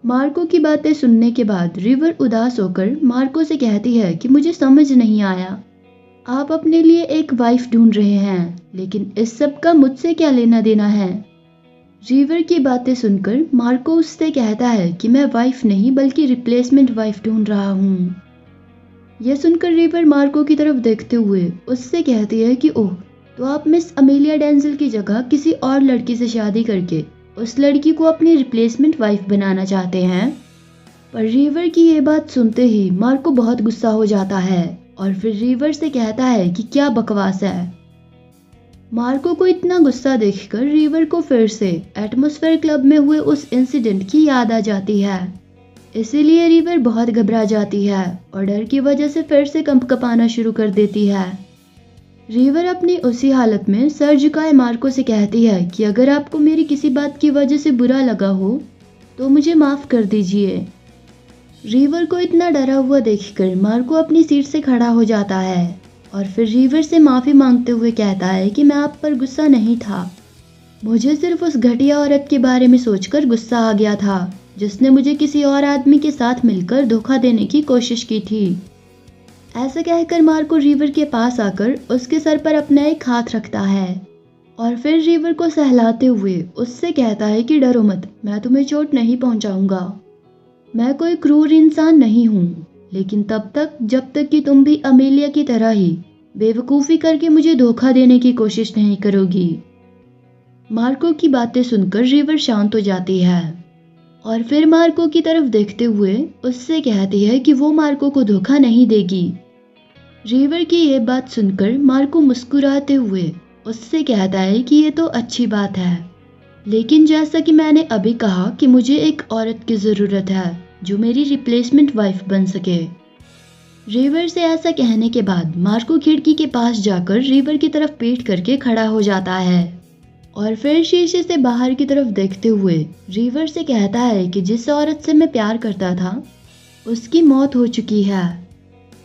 मार्को की बातें सुनने के बाद रिवर उदास होकर मार्को से कहती है कि मुझे समझ नहीं आया, आप अपने लिए एक वाइफ ढूंढ रहे हैं, लेकिन इस सब का मुझसे क्या लेना देना है? रिवर की बातें सुनकर मार्को उससे कहता है कि मैं वाइफ नहीं बल्कि रिप्लेसमेंट वाइफ ढूंढ रहा हूँ। यह सुनकर रिवर मार्को की तरफ देखते हुए उससे कहती है कि ओह, तो आप मिस अमेलिया डेंजल की जगह किसी और लड़की से शादी करके उस लड़की को अपनी रिप्लेसमेंट वाइफ बनाना चाहते हैं। पर रिवर की ये बात सुनते ही मार्को बहुत गुस्सा हो जाता है और फिर रिवर से कहता है कि क्या बकवास है। मार्को को इतना गुस्सा देखकर रिवर को फिर से एटमॉस्फेयर क्लब में हुए उस इंसिडेंट की याद आ जाती है, इसीलिए रिवर बहुत घबरा जाती है और डर की वजह से फिर से कंपकपाना शुरू कर देती है। रिवर अपनी उसी हालत में सर झुकाए मार्को से कहती है कि अगर आपको मेरी किसी बात की वजह से बुरा लगा हो तो मुझे माफ़ कर दीजिए। रिवर को इतना डरा हुआ देखकर मार्को अपनी सीट से खड़ा हो जाता है और फिर रिवर से माफ़ी मांगते हुए कहता है कि मैं आप पर गुस्सा नहीं था, मुझे सिर्फ उस घटिया औरत के बारे में सोचकर गुस्सा आ गया था जिसने मुझे किसी और आदमी के साथ मिलकर धोखा देने की कोशिश की थी। ऐसा कहकर मार्को रिवर के पास आकर उसके सर पर अपना एक हाथ रखता है और फिर रिवर को सहलाते हुए उससे कहता है कि डरो मत, मैं तुम्हें चोट नहीं पहुंचाऊंगा। मैं कोई क्रूर इंसान नहीं हूँ, लेकिन तब तक जब तक कि तुम भी अमेलिया की तरह ही बेवकूफ़ी करके मुझे धोखा देने की कोशिश नहीं करोगी। मार्को की बातें सुनकर रिवर शांत हो जाती है और फिर मार्को की तरफ देखते हुए उससे कहती है कि वो मार्को को धोखा नहीं देगी। रिवर की ये बात सुनकर मार्को मुस्कुराते हुए उससे कहता है कि ये तो अच्छी बात है, लेकिन जैसा कि मैंने अभी कहा कि मुझे एक औरत की ज़रूरत है जो मेरी रिप्लेसमेंट वाइफ बन सके। रिवर से ऐसा कहने के बाद मार्को खिड़की के पास जाकर रिवर की तरफ पीठ करके खड़ा हो जाता है और फिर शीशे से बाहर की तरफ देखते हुए रिवर से कहता है कि जिस औरत से मैं प्यार करता था उसकी मौत हो चुकी है,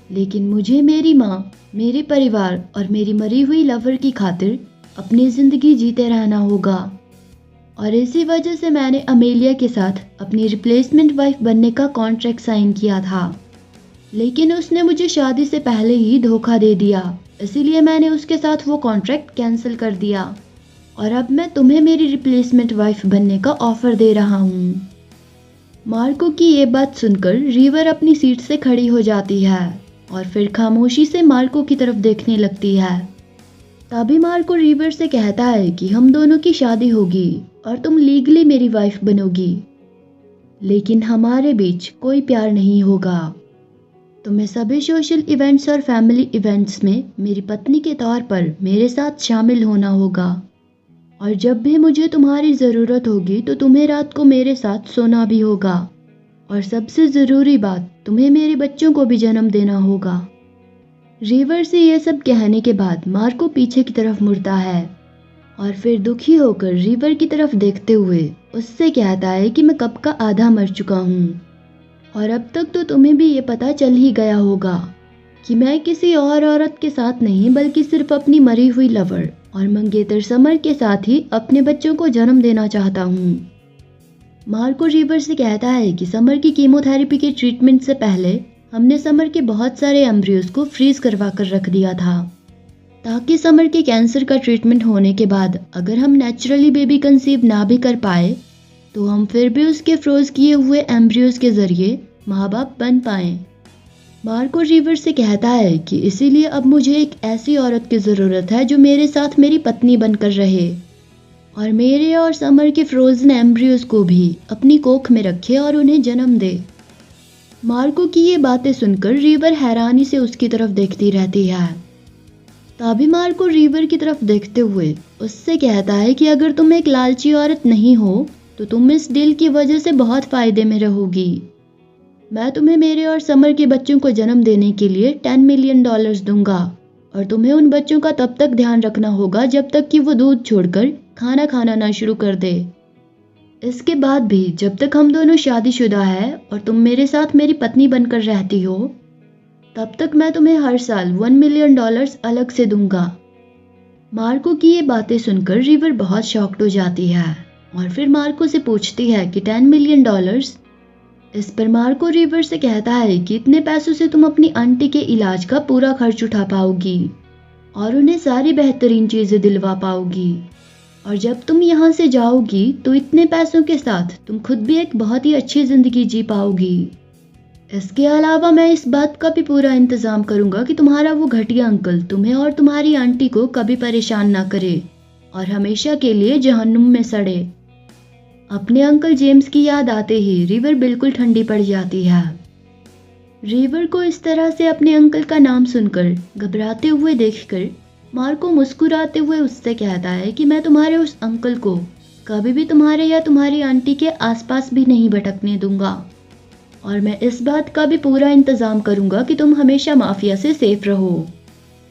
लेकिन मुझे मेरी माँ, मेरे परिवार और मेरी मरी हुई लवर की खातिर अपनी ज़िंदगी जीते रहना होगा और इसी वजह से मैंने अमेलिया के साथ अपनी रिप्लेसमेंट वाइफ बनने का कॉन्ट्रैक्ट साइन किया था, लेकिन उसने मुझे शादी से पहले ही धोखा दे दिया, इसीलिए मैंने उसके साथ वो कॉन्ट्रैक्ट कैंसिल कर दिया और अब मैं तुम्हें मेरी रिप्लेसमेंट वाइफ बनने का ऑफ़र दे रहा हूँ। मार्को की ये बात सुनकर रिवर अपनी सीट से खड़ी हो जाती है और फिर खामोशी से मार्को की तरफ देखने लगती है। तभी मार्को रिवर से कहता है कि हम दोनों की शादी होगी और तुम लीगली मेरी वाइफ बनोगी, लेकिन हमारे बीच कोई प्यार नहीं होगा। तुम्हें सभी सोशल इवेंट्स और फैमिली इवेंट्स में मेरी पत्नी के तौर पर मेरे साथ शामिल होना होगा और जब भी मुझे तुम्हारी ज़रूरत होगी तो तुम्हें रात को मेरे साथ सोना भी होगा और सबसे ज़रूरी बात, तुम्हें मेरे बच्चों को भी जन्म देना होगा। रिवर से ये सब कहने के बाद मार्को पीछे की तरफ मुड़ता है और फिर दुखी होकर रिवर की तरफ देखते हुए उससे कहता है कि मैं कब का आधा मर चुका हूँ और अब तक तो तुम्हें भी ये पता चल ही गया होगा कि मैं किसी और औरत के साथ नहीं बल्कि सिर्फ अपनी मरी हुई लवर और मंगेतर समर के साथ ही अपने बच्चों को जन्म देना चाहता हूँ। मार्को रिवर से कहता है कि समर की कीमोथेरेपी के ट्रीटमेंट से पहले हमने समर के बहुत सारे एम्ब्रियोज को फ्रीज करवा कर रख दिया था ताकि समर के कैंसर का ट्रीटमेंट होने के बाद अगर हम नेचुरली बेबी कंसीव ना भी कर पाए तो हम फिर भी उसके फ्रोज किए हुए एम्ब्रियोज के जरिए माँ बाप बन पाएं। मार्को रिवर से कहता है कि इसीलिए अब मुझे एक ऐसी औरत की ज़रूरत है जो मेरे साथ मेरी पत्नी बनकर रहे और मेरे और समर के फ्रोजन एम्ब्रियोज को भी अपनी कोख में रखे और उन्हें जन्म दे। मार्को की ये बातें सुनकर रिवर हैरानी से उसकी तरफ देखती रहती है। तभी मार्को रिवर की तरफ देखते हुए उससे कहता है कि अगर तुम एक लालची औरत नहीं हो तो तुम इस डील की वजह से बहुत फायदे में रहोगी। मैं तुम्हें मेरे और समर के बच्चों को जन्म देने के लिए $10 मिलियन दूंगा और तुम्हें उन बच्चों का तब तक ध्यान रखना होगा जब तक कि वो दूध छोड़कर खाना खाना ना शुरू कर दे। इसके बाद भी जब तक हम दोनों शादीशुदा है और तुम मेरे साथ मेरी पत्नी बनकर रहती हो तब तक मैं तुम्हें हर साल $1 मिलियन अलग से दूंगा। मार्को की ये बातें सुनकर रिवर बहुत शॉक्ड हो जाती है और फिर मार्को से पूछती है कि $10 मिलियन। इस पर मार्को रिवर से कहता है कि इतने पैसों से तुम अपनी आंटी के इलाज का पूरा खर्च उठा पाओगी और उन्हें सारी बेहतरीन चीजें दिलवा पाओगी और जब तुम यहाँ से जाओगी तो इतने पैसों के साथ तुम खुद भी एक बहुत ही अच्छी जिंदगी जी पाओगी। इसके अलावा मैं इस बात का भी पूरा इंतजाम करूंगा कि तुम्हारा वो घटिया अंकल तुम्हें और तुम्हारी आंटी को कभी परेशान ना करे और हमेशा के लिए जहन्नुम में सड़े। अपने अंकल जेम्स की याद आते ही रिवर बिल्कुल ठंडी पड़ जाती है। रिवर को इस तरह से अपने अंकल का नाम सुनकर घबराते हुए देखकर मार्को मुस्कुराते हुए उससे कहता है कि मैं तुम्हारे उस अंकल को कभी भी तुम्हारे या तुम्हारी आंटी के आसपास भी नहीं भटकने दूंगा और मैं इस बात का भी पूरा इंतजाम करूंगा कि तुम हमेशा माफिया से सेफ रहो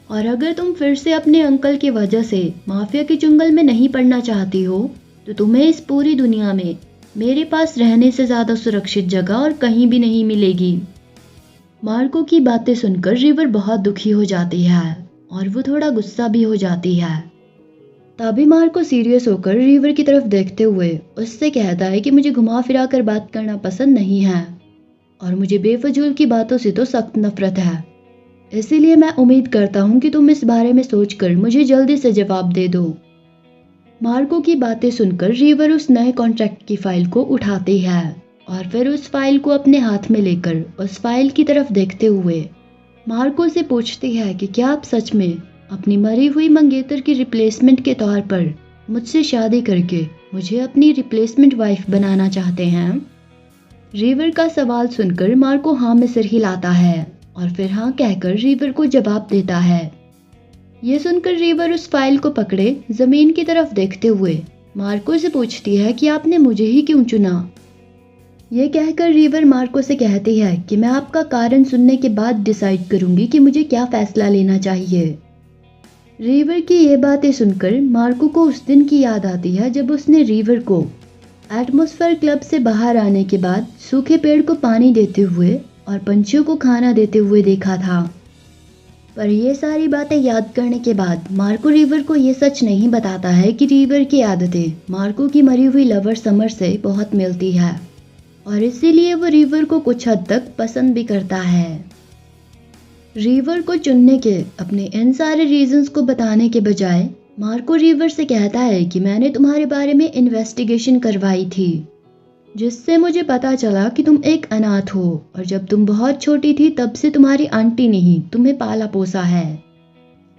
और अगर तुम फिर से अपने अंकल की वजह से माफिया के चुंगल में नहीं पड़ना चाहती हो तो तुम्हें इस पूरी दुनिया में मेरे पास रहने से ज्यादा सुरक्षित जगह और कहीं भी नहीं मिलेगी। मार्को की बातें सुनकर रिवर बहुत दुखी हो जाती है और वो थोड़ा गुस्सा भी हो जाती है। तभी मार्को सीरियस होकर रिवर की तरफ देखते हुए उससे कहता है कि मुझे घुमा फिरा कर बात करना पसंद नहीं है और मुझे बेफजूल की बातों से तो सख्त नफरत है। इसीलिए मैं उम्मीद करता हूँ कि तुम इस बारे में सोचकर मुझे जल्दी से जवाब दे दो। मार्को की बातें सुनकर रिवर उस नए कॉन्ट्रैक्ट की फाइल को उठाती है और फिर उस फाइल को अपने हाथ में लेकर उस फाइल की तरफ देखते हुए मार्को से पूछती है कि क्या आप सच में अपनी मरी हुई मंगेतर की रिप्लेसमेंट के तौर पर मुझसे शादी करके मुझे अपनी रिप्लेसमेंट वाइफ बनाना चाहते हैं। रिवर का सवाल सुनकर मार्को हाँ में सिर हिलाता है और फिर हाँ कहकर रिवर को जवाब देता है। ये सुनकर रिवर उस फाइल को पकड़े जमीन की तरफ देखते हुए मार्को से पूछती है कि आपने मुझे ही क्यों चुना। ये कहकर रिवर मार्को से कहती है कि मैं आपका कारण सुनने के बाद डिसाइड करूंगी कि मुझे क्या फैसला लेना चाहिए। रिवर की ये बातें सुनकर मार्को को उस दिन की याद आती है जब उसने रिवर को एटमॉस्फेयर क्लब से बाहर आने के बाद सूखे पेड़ को पानी देते हुए और पंछियों को खाना देते हुए देखा था। पर ये सारी बातें याद करने के बाद मार्को रिवर को ये सच नहीं बताता है कि रिवर की आदतें मार्को की मरी हुई लवर समर से बहुत मिलती है और इसीलिए वो रिवर को कुछ हद तक पसंद भी करता है। रिवर को चुनने के अपने इन सारे रीजंस को बताने के बजाय मार्को रिवर से कहता है कि मैंने तुम्हारे बारे में इन्वेस्टिगेशन करवाई थी जिससे मुझे पता चला कि तुम एक अनाथ हो और जब तुम बहुत छोटी थी तब से तुम्हारी आंटी ने ही तुम्हें पाला पोसा है।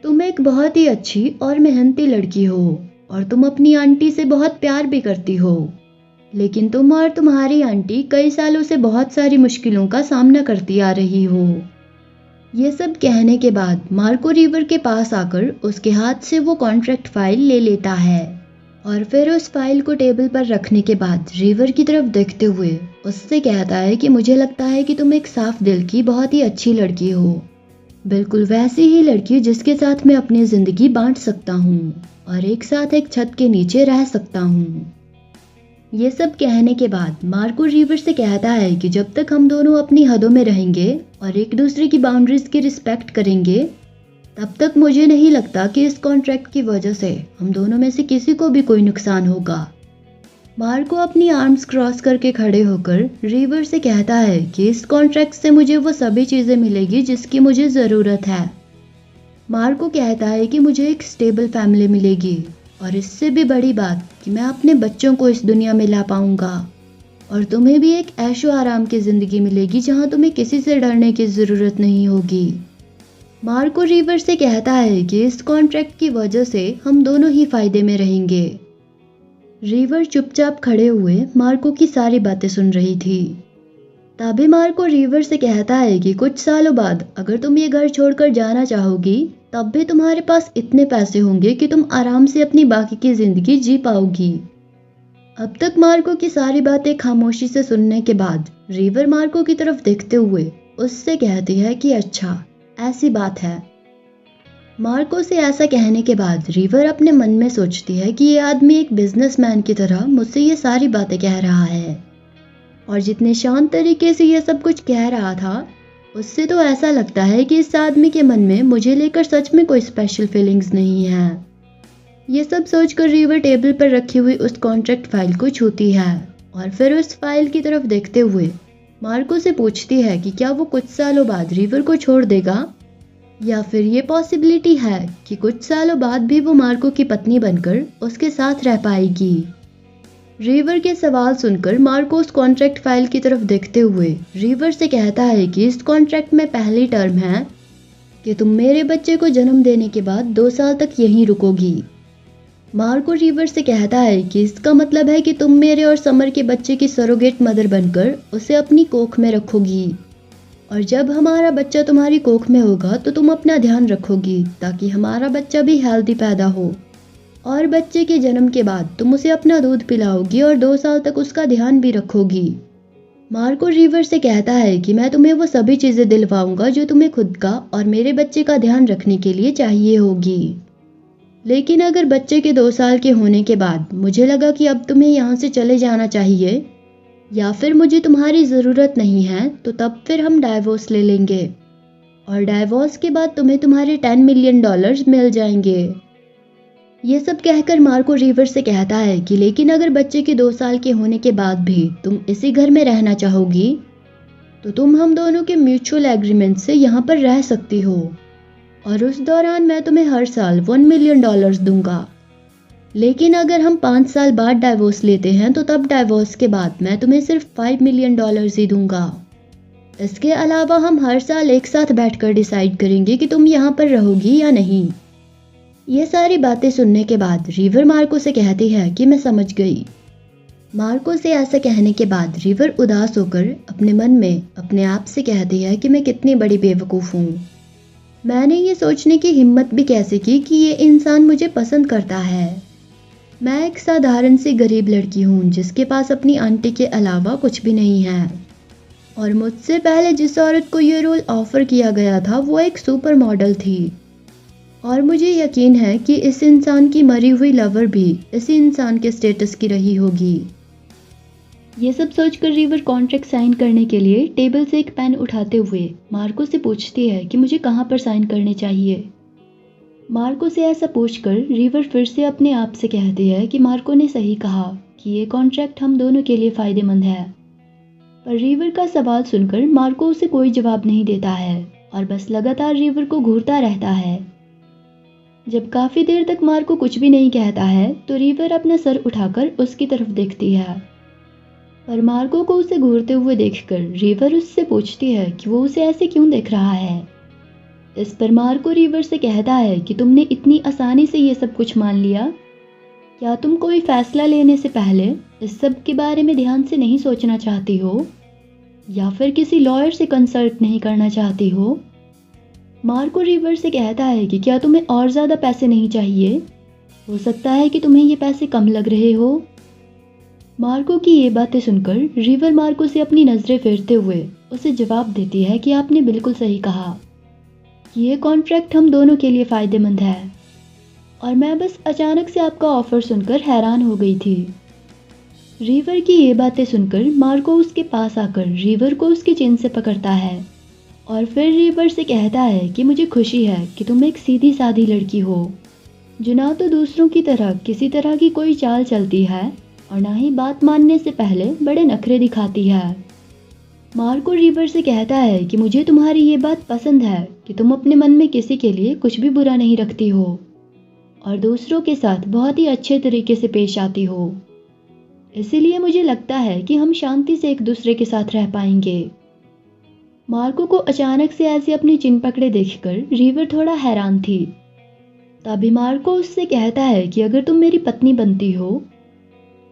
तुम एक बहुत ही अच्छी और मेहनती लड़की हो और तुम अपनी आंटी से बहुत प्यार भी करती हो, लेकिन तुम और तुम्हारी आंटी कई सालों से बहुत सारी मुश्किलों का सामना करती आ रही हो। ये सब कहने के बाद मार्को रिवर के पास आकर उसके हाथ से वो कॉन्ट्रैक्ट फाइल ले लेता है और फिर उस फाइल को टेबल पर रखने के बाद रिवर की तरफ देखते हुए उससे कहता है कि मुझे लगता है कि तुम एक साफ दिल की बहुत ही अच्छी लड़की हो, बिल्कुल वैसी ही लड़की जिसके साथ मैं अपनी जिंदगी बांट सकता हूँ और एक साथ एक छत के नीचे रह सकता हूँ। ये सब कहने के बाद मार्को रिवर से कहता है कि जब तक हम दोनों अपनी हदों में रहेंगे और एक दूसरे की बाउंड्रीज की रिस्पेक्ट करेंगे, तब तक मुझे नहीं लगता कि इस कॉन्ट्रैक्ट की वजह से हम दोनों में से किसी को भी कोई नुकसान होगा। मार्को अपनी आर्म्स क्रॉस करके खड़े होकर रिवर से कहता है कि इस कॉन्ट्रैक्ट से मुझे वो सभी चीज़ें मिलेगी जिसकी मुझे ज़रूरत है। मार्को कहता है कि मुझे एक स्टेबल फैमिली मिलेगी और इससे भी बड़ी बात कि मैं अपने बच्चों को इस दुनिया में ला पाऊंगा, और तुम्हें भी एक ऐशो आराम की ज़िंदगी मिलेगी जहां तुम्हें किसी से डरने की ज़रूरत नहीं होगी। मार्को रिवर से कहता है कि इस कॉन्ट्रैक्ट की वजह से हम दोनों ही फायदे में रहेंगे। रिवर चुपचाप खड़े हुए मार्को की सारी बातें सुन रही थी। तभी मार्को रिवर से कहता है कि कुछ सालों बाद अगर तुम ये घर छोड़कर जाना चाहोगी, तब भी तुम्हारे पास इतने पैसे होंगे कि तुम आराम से अपनी बाकी की जिंदगी जी पाओगी। अब तक मार्को की सारी बातें खामोशी से सुनने के बाद रिवर मार्को की तरफ देखते हुए उससे कहती है कि अच्छा, ऐसी बात है। मार्को से ऐसा कहने के बाद रिवर अपने मन में सोचती है कि ये आदमी एक बिजनेसमैन की तरह मुझसे ये सारी बातें कह रहा है, और जितने शांत तरीके से ये सब कुछ कह रहा था उससे तो ऐसा लगता है कि इस आदमी के मन में मुझे लेकर सच में कोई स्पेशल फीलिंग्स नहीं है। ये सब सोचकर रिवर टेबल पर रखी हुई उस कॉन्ट्रैक्ट फाइल को छूती है और फिर उस फाइल की तरफ देखते हुए मार्को से पूछती है कि क्या वो कुछ सालों बाद रिवर को छोड़ देगा, या फिर ये पॉसिबिलिटी है कि कुछ सालों बाद भी वो मार्को की पत्नी बनकर उसके साथ रह पाएगी। रिवर के सवाल सुनकर मार्को उस कॉन्ट्रैक्ट फाइल की तरफ देखते हुए रिवर से कहता है कि इस कॉन्ट्रैक्ट में पहली टर्म है कि तुम मेरे बच्चे को जन्म देने के बाद 2 साल तक यहीं रुकोगी। मार्को रिवर से कहता है कि इसका मतलब है कि तुम मेरे और समर के बच्चे की सरोगेट मदर बनकर उसे अपनी कोख में रखोगी, और जब हमारा बच्चा तुम्हारी कोख में होगा तो तुम अपना ध्यान रखोगी ताकि हमारा बच्चा भी हेल्दी पैदा हो, और बच्चे के जन्म के बाद तुम उसे अपना दूध पिलाओगी और 2 साल तक उसका ध्यान भी रखोगी। मार्को रिवर से कहता है कि मैं तुम्हें वो सभी चीज़ें दिलवाऊंगा जो तुम्हें खुद का और मेरे बच्चे का ध्यान रखने के लिए चाहिए होगी। लेकिन अगर बच्चे के 2 साल के होने के बाद मुझे लगा कि अब तुम्हें यहाँ से चले जाना चाहिए या फिर मुझे तुम्हारी ज़रूरत नहीं है, तो तब फिर हम डाइवोर्स ले लेंगे, और डाइवोर्स के बाद तुम्हें तुम्हारे $10 मिलियन मिल जाएंगे। ये सब कहकर मार्को रिवर से कहता है कि लेकिन अगर बच्चे के 2 साल के होने के बाद भी तुम इसी घर में रहना चाहोगी, तो तुम हम दोनों के म्यूचुअल एग्रीमेंट से यहाँ पर रह सकती हो, और उस दौरान मैं तुम्हें हर साल $1 मिलियन दूंगा। लेकिन अगर हम 5 साल बाद डाइवोर्स लेते हैं तो तब डाइवोर्स के बाद मैं तुम्हें सिर्फ $5 मिलियन ही दूंगा। इसके अलावा हम हर साल एक साथ बैठकर डिसाइड करेंगे कि तुम यहाँ पर रहोगी या नहीं। ये सारी बातें सुनने के बाद रिवर मार्को से कहती है कि मैं समझ गई। मार्को से ऐसा कहने के बाद रिवर उदास होकर अपने मन में अपने आप से कहती है कि मैं कितनी बड़ी बेवकूफ़ हूँ। मैंने ये सोचने की हिम्मत भी कैसे की कि ये इंसान मुझे पसंद करता है। मैं एक साधारण सी गरीब लड़की हूँ जिसके पास अपनी आंटी के अलावा कुछ भी नहीं है, और मुझसे पहले जिस औरत को ये रोल ऑफर किया गया था वो एक सुपर मॉडल थी, और मुझे यकीन है कि इस इंसान की मरी हुई लवर भी इसी इंसान के स्टेटस की रही होगी। ये सब सोचकर रिवर कॉन्ट्रैक्ट साइन करने के लिए टेबल से एक पेन उठाते हुए मार्को से पूछती है कि मुझे कहाँ पर साइन करने चाहिए। मार्को से ऐसा पूछकर रिवर फिर से अपने आप से कहती है कि मार्को ने सही कहा कि ये कॉन्ट्रैक्ट हम दोनों के लिए फ़ायदेमंद है। पर रिवर का सवाल सुनकर मार्को उसे कोई जवाब नहीं देता है और बस लगातार रिवर को घूरता रहता है। जब काफ़ी देर तक मार्को कुछ भी नहीं कहता है तो रिवर अपना सर उठाकर उसकी तरफ देखती है, पर मार्को को उसे घूरते हुए देखकर रिवर उससे पूछती है कि वो उसे ऐसे क्यों देख रहा है। इस पर मार्को रिवर से कहता है कि तुमने इतनी आसानी से ये सब कुछ मान लिया। क्या तुम कोई फैसला लेने से पहले इस सब के बारे में ध्यान से नहीं सोचना चाहती हो, या फिर किसी लॉयर से कंसल्ट नहीं करना चाहती हो? मार्को रिवर से कहता है कि क्या तुम्हें और ज़्यादा पैसे नहीं चाहिए? हो सकता है कि तुम्हें ये पैसे कम लग रहे हो। मार्को की ये बातें सुनकर रिवर मार्को से अपनी नज़रें फेरते हुए उसे जवाब देती है कि आपने बिल्कुल सही कहा, ये कॉन्ट्रैक्ट हम दोनों के लिए फ़ायदेमंद है, और मैं बस अचानक से आपका ऑफ़र सुनकर हैरान हो गई थी। रिवर की ये बातें सुनकर मार्को उसके पास आकर रिवर को उसके चिन से पकड़ता है और फिर रिवर से कहता है कि मुझे खुशी है कि तुम एक सीधी सादी लड़की हो, जो ना तो दूसरों की तरह किसी तरह की कोई चाल चलती है और ना ही बात मानने से पहले बड़े नखरे दिखाती है। मार्को रिवर से कहता है कि मुझे तुम्हारी ये बात पसंद है कि तुम अपने मन में किसी के लिए कुछ भी बुरा नहीं रखती हो और दूसरों के साथ बहुत ही अच्छे तरीके से पेश आती हो। इसीलिए मुझे लगता है कि हम शांति से एक दूसरे के साथ रह पाएंगे। मार्को को अचानक से ऐसे अपनी चिन पकड़े देखकर रिवर थोड़ा हैरान थी। तभी मार्को उससे कहता है कि अगर तुम मेरी पत्नी बनती हो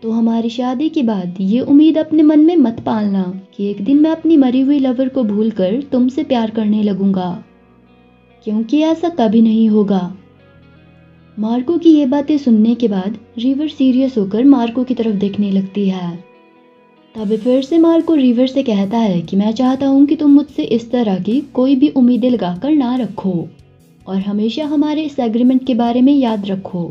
तो हमारी शादी के बाद ये उम्मीद अपने मन में मत पालना कि एक दिन मैं अपनी मरी हुई लवर को भूलकर तुमसे प्यार करने लगूंगा, क्योंकि ऐसा कभी नहीं होगा। मार्को की ये बातें सुनने के बाद रिवर सीरियस होकर मार्को की तरफ देखने लगती है। तभी फिर से मार्को रिवर से कहता है कि मैं चाहता हूँ कि तुम मुझसे इस तरह की कोई भी उम्मीदें लगाकर ना रखो और हमेशा हमारे इस एग्रीमेंट के बारे में याद रखो।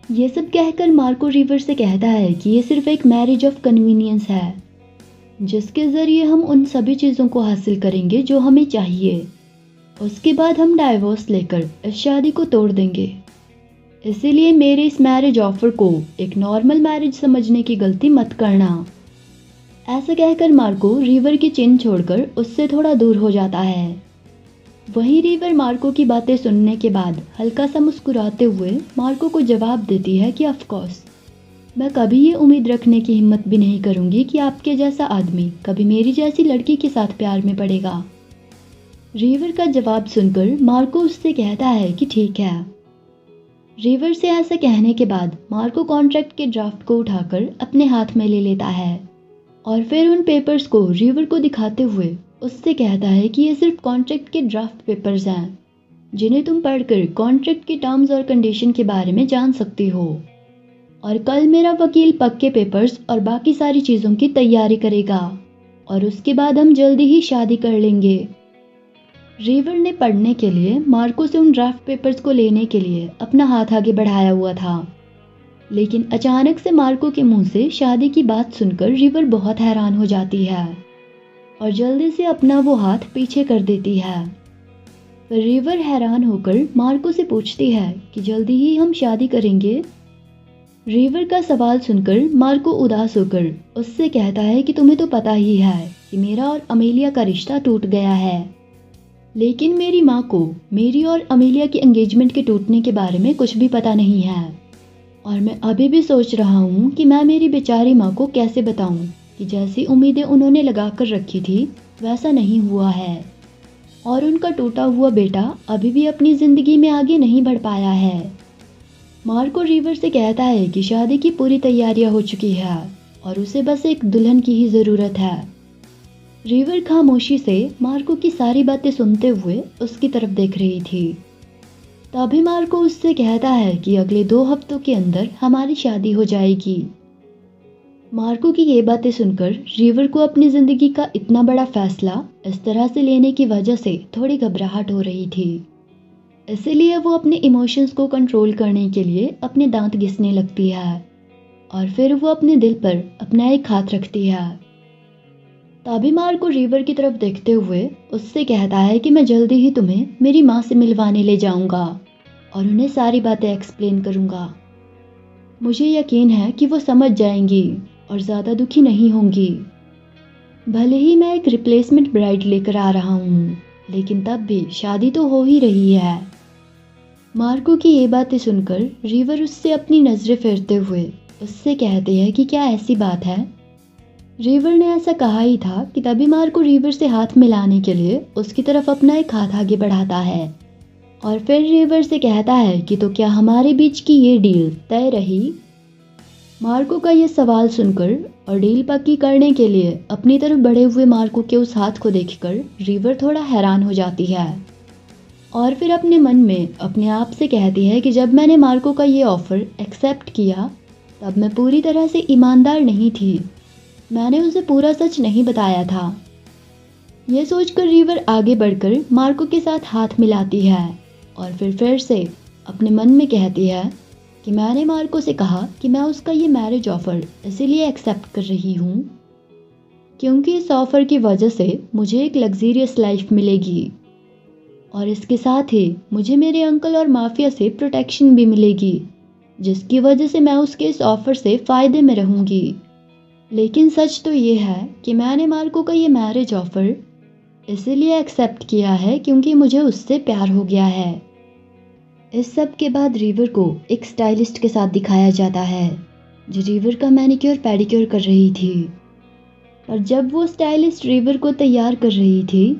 ये सब कहकर मार्को रिवर से कहता है कि ये सिर्फ एक मैरिज ऑफ कन्वीनियंस है, जिसके ज़रिए हम उन सभी चीज़ों को हासिल करेंगे जो हमें चाहिए। उसके बाद हम डाइवोर्स लेकर इस शादी को तोड़ देंगे। इसीलिए मेरे इस मैरिज ऑफर को एक नॉर्मल मैरिज समझने की गलती मत करना। ऐसा कहकर मार्को रिवर की चिन छोड़कर उससे थोड़ा दूर हो जाता है। वहीं रिवर मार्को की बातें सुनने के बाद हल्का सा मुस्कुराते हुए मार्को को जवाब देती है कि ऑफ कोर्स, मैं कभी ये उम्मीद रखने की हिम्मत भी नहीं करूंगी कि आपके जैसा आदमी कभी मेरी जैसी लड़की के साथ प्यार में पड़ेगा। रिवर का जवाब सुनकर मार्को उससे कहता है कि ठीक है। रिवर से ऐसा कहने के बाद मार्को कॉन्ट्रैक्ट के ड्राफ्ट को उठाकर अपने हाथ में ले लेता है और फिर उन पेपर्स को रिवर को दिखाते हुए उससे कहता है कि ये सिर्फ कॉन्ट्रैक्ट के ड्राफ्ट पेपर्स हैं, जिन्हें तुम पढ़कर कॉन्ट्रैक्ट के टर्म्स और कंडीशन के बारे में जान सकती हो और कल मेरा वकील पक्के पेपर्स और बाकी सारी चीज़ों की तैयारी करेगा और उसके बाद हम जल्दी ही शादी कर लेंगे। रिवर ने पढ़ने के लिए मार्को से उन ड्राफ्ट पेपर्स को लेने के लिए अपना हाथ आगे बढ़ाया हुआ था, लेकिन अचानक से मार्को के मुंह से शादी की बात सुनकर रिवर बहुत हैरान हो जाती है और जल्दी से अपना वो हाथ पीछे कर देती है। फिर रिवर हैरान होकर मार्को से पूछती है कि जल्दी ही हम शादी करेंगे। रिवर का सवाल सुनकर मार्को उदास होकर उससे कहता है कि तुम्हें तो पता ही है कि मेरा और अमेलिया का रिश्ता टूट गया है, लेकिन मेरी माँ को मेरी और अमेलिया की एंगेजमेंट के टूटने के बारे में कुछ भी पता नहीं है और मैं अभी भी सोच रहा हूँ कि मैं मेरी बेचारी माँ को कैसे बताऊँ कि जैसी उम्मीदें उन्होंने लगाकर रखी थी वैसा नहीं हुआ है और उनका टूटा हुआ बेटा अभी भी अपनी ज़िंदगी में आगे नहीं बढ़ पाया है। मार्को रिवर से कहता है कि शादी की पूरी तैयारियां हो चुकी है और उसे बस एक दुल्हन की ही ज़रूरत है। रिवर खामोशी से मार्को की सारी बातें सुनते हुए उसकी तरफ देख रही थी। तभी मार्को उससे कहता है कि अगले 2 हफ्तों के अंदर हमारी शादी हो जाएगी। मार्को की ये बातें सुनकर रिवर को अपनी ज़िंदगी का इतना बड़ा फैसला इस तरह से लेने की वजह से थोड़ी घबराहट हो रही थी, इसीलिए वो अपने इमोशंस को कंट्रोल करने के लिए अपने दांत घिसने लगती है और फिर वो अपने दिल पर अपना एक हाथ रखती है। तभी मार्को रिवर की तरफ देखते हुए उससे कहता है कि मैं जल्दी ही तुम्हें मेरी माँ से मिलवाने ले जाऊंगा और उन्हें सारी बातें एक्सप्लेन करूंगा। मुझे यकीन है कि वो समझ जाएंगी और ज़्यादा दुखी नहीं होंगी। भले ही मैं एक रिप्लेसमेंट ब्राइड लेकर आ रहा हूँ, लेकिन तब भी शादी तो हो ही रही है। मार्को की ये बातें सुनकर रिवर उससे अपनी नज़रें फेरते हुए उससे कहते हैं कि क्या ऐसी बात है। रिवर ने ऐसा कहा ही था कि तभी मार्को रिवर से हाथ मिलाने के लिए उसकी तरफ अपना एक हाथ आगे बढ़ाता है और फिर रिवर से कहता है कि तो क्या हमारे बीच की ये डील तय रही। मार्को का ये सवाल सुनकर और डील पक्की करने के लिए अपनी तरफ बढ़े हुए मार्को के उस हाथ को देखकर रिवर थोड़ा हैरान हो जाती है और फिर अपने मन में अपने आप से कहती है कि जब मैंने मार्को का ये ऑफ़र एक्सेप्ट किया तब मैं पूरी तरह से ईमानदार नहीं थी, मैंने उसे पूरा सच नहीं बताया था। यह सोचकर रिवर आगे बढ़कर मार्को के साथ हाथ मिलाती है और फिर से अपने मन में कहती है कि मैंने मार्को से कहा कि मैं उसका ये मैरिज ऑफ़र इसीलिए एक्सेप्ट कर रही हूँ क्योंकि इस ऑफ़र की वजह से मुझे एक लग्ज़रियस लाइफ मिलेगी और इसके साथ ही मुझे मेरे अंकल और माफिया से प्रोटेक्शन भी मिलेगी, जिसकी वजह से मैं उसके इस ऑफ़र से फ़ायदे में रहूँगी। लेकिन सच तो ये है कि मैंने मार्को का ये मैरिज ऑफ़र इसीलिए एक्सेप्ट किया है क्योंकि मुझे उससे प्यार हो गया है। इस सब के बाद रिवर को एक स्टाइलिस्ट के साथ दिखाया जाता है जो रिवर का मैनिक्योर पेडिक्योर कर रही थी। और जब वो स्टाइलिस्ट रिवर को तैयार कर रही थी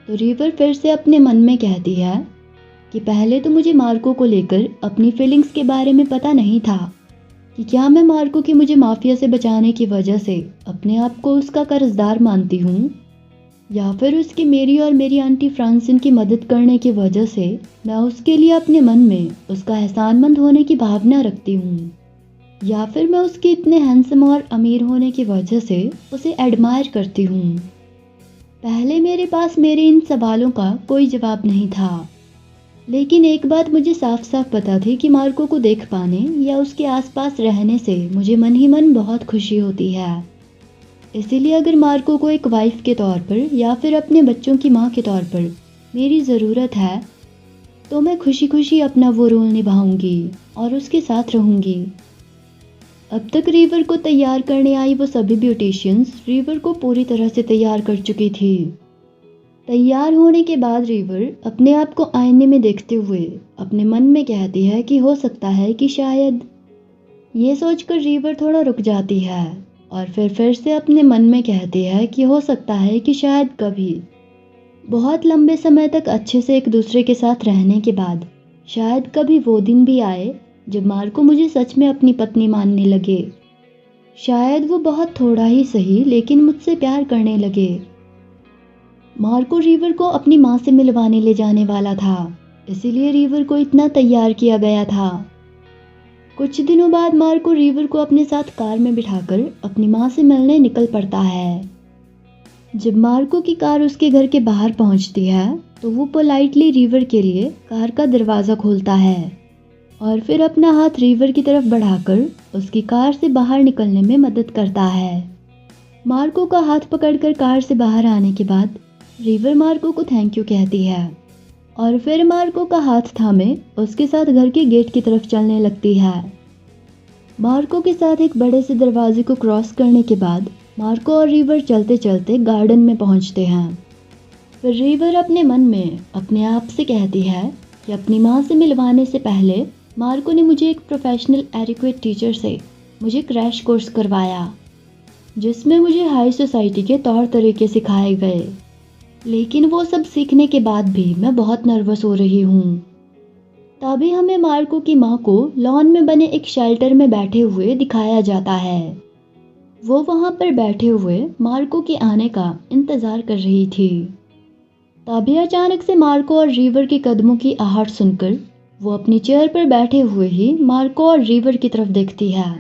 तो रिवर फिर से अपने मन में कहती है कि पहले तो मुझे मार्को को लेकर अपनी फीलिंग्स के बारे में पता नहीं था कि क्या मैं मार्को की मुझे माफिया से बचाने की वजह से अपने आप को उसका कर्जदार मानती हूँ या फिर उसकी मेरी और मेरी आंटी फ्रांसिन की मदद करने की वजह से मैं उसके लिए अपने मन में उसका एहसानमंद होने की भावना रखती हूँ या फिर मैं उसके इतने हैंडसम और अमीर होने की वजह से उसे एडमायर करती हूँ। पहले मेरे पास मेरे इन सवालों का कोई जवाब नहीं था, लेकिन एक बात मुझे साफ साफ पता थी कि मार्को को देख पाने या उसके आसपास रहने से मुझे मन ही मन बहुत खुशी होती है। इसीलिए अगर मार्को को एक वाइफ के तौर पर या फिर अपने बच्चों की माँ के तौर पर मेरी ज़रूरत है तो मैं खुशी खुशी अपना वो रोल निभाऊंगी और उसके साथ रहूंगी। अब तक रिवर को तैयार करने आई वो सभी ब्यूटिशियंस रिवर को पूरी तरह से तैयार कर चुकी थी। तैयार होने के बाद रिवर अपने आप को आईने में देखते हुए अपने मन में कहती है कि हो सकता है कि शायद, ये सोचकर रिवर थोड़ा रुक जाती है और फिर से अपने मन में कहती है कि हो सकता है कि शायद कभी, बहुत लंबे समय तक अच्छे से एक दूसरे के साथ रहने के बाद शायद कभी वो दिन भी आए जब मार्को मुझे सच में अपनी पत्नी मानने लगे। शायद वो बहुत थोड़ा ही सही लेकिन मुझसे प्यार करने लगे। मार्को रिवर को अपनी माँ से मिलवाने ले जाने वाला था, इसीलिए रिवर को इतना तैयार किया गया था। कुछ दिनों बाद मार्को रिवर को अपने साथ कार में बिठाकर अपनी माँ से मिलने निकल पड़ता है। जब मार्को की कार उसके घर के बाहर पहुंचती है तो वो पोलाइटली रिवर के लिए कार का दरवाज़ा खोलता है और फिर अपना हाथ रिवर की तरफ बढ़ाकर उसकी कार से बाहर निकलने में मदद करता है। मार्को का हाथ पकड़कर कार से बाहर आने के बाद रिवर मार्को को थैंक यू कहती है और फिर मार्को का हाथ थामे उसके साथ घर के गेट की तरफ चलने लगती है। मार्को के साथ एक बड़े से दरवाजे को क्रॉस करने के बाद मार्को और रिवर चलते चलते गार्डन में पहुंचते हैं। फिर रिवर अपने मन में अपने आप से कहती है कि अपनी माँ से मिलवाने से पहले मार्को ने मुझे एक प्रोफेशनल एडिक्वेट टीचर से मुझे क्रैश कोर्स करवाया जिसमें मुझे हाई सोसाइटी के तौर तरीके सिखाए गए, लेकिन वो सब सीखने के बाद भी मैं बहुत नर्वस हो रही हूँ। तभी हमें मार्को की माँ को लॉन में बने एक शेल्टर में बैठे हुए दिखाया जाता है। वो वहाँ पर बैठे हुए मार्को के आने का इंतज़ार कर रही थी। तभी अचानक से मार्को और रिवर के कदमों की आहट सुनकर वो अपनी चेयर पर बैठे हुए ही मार्को और रिवर की तरफ देखती है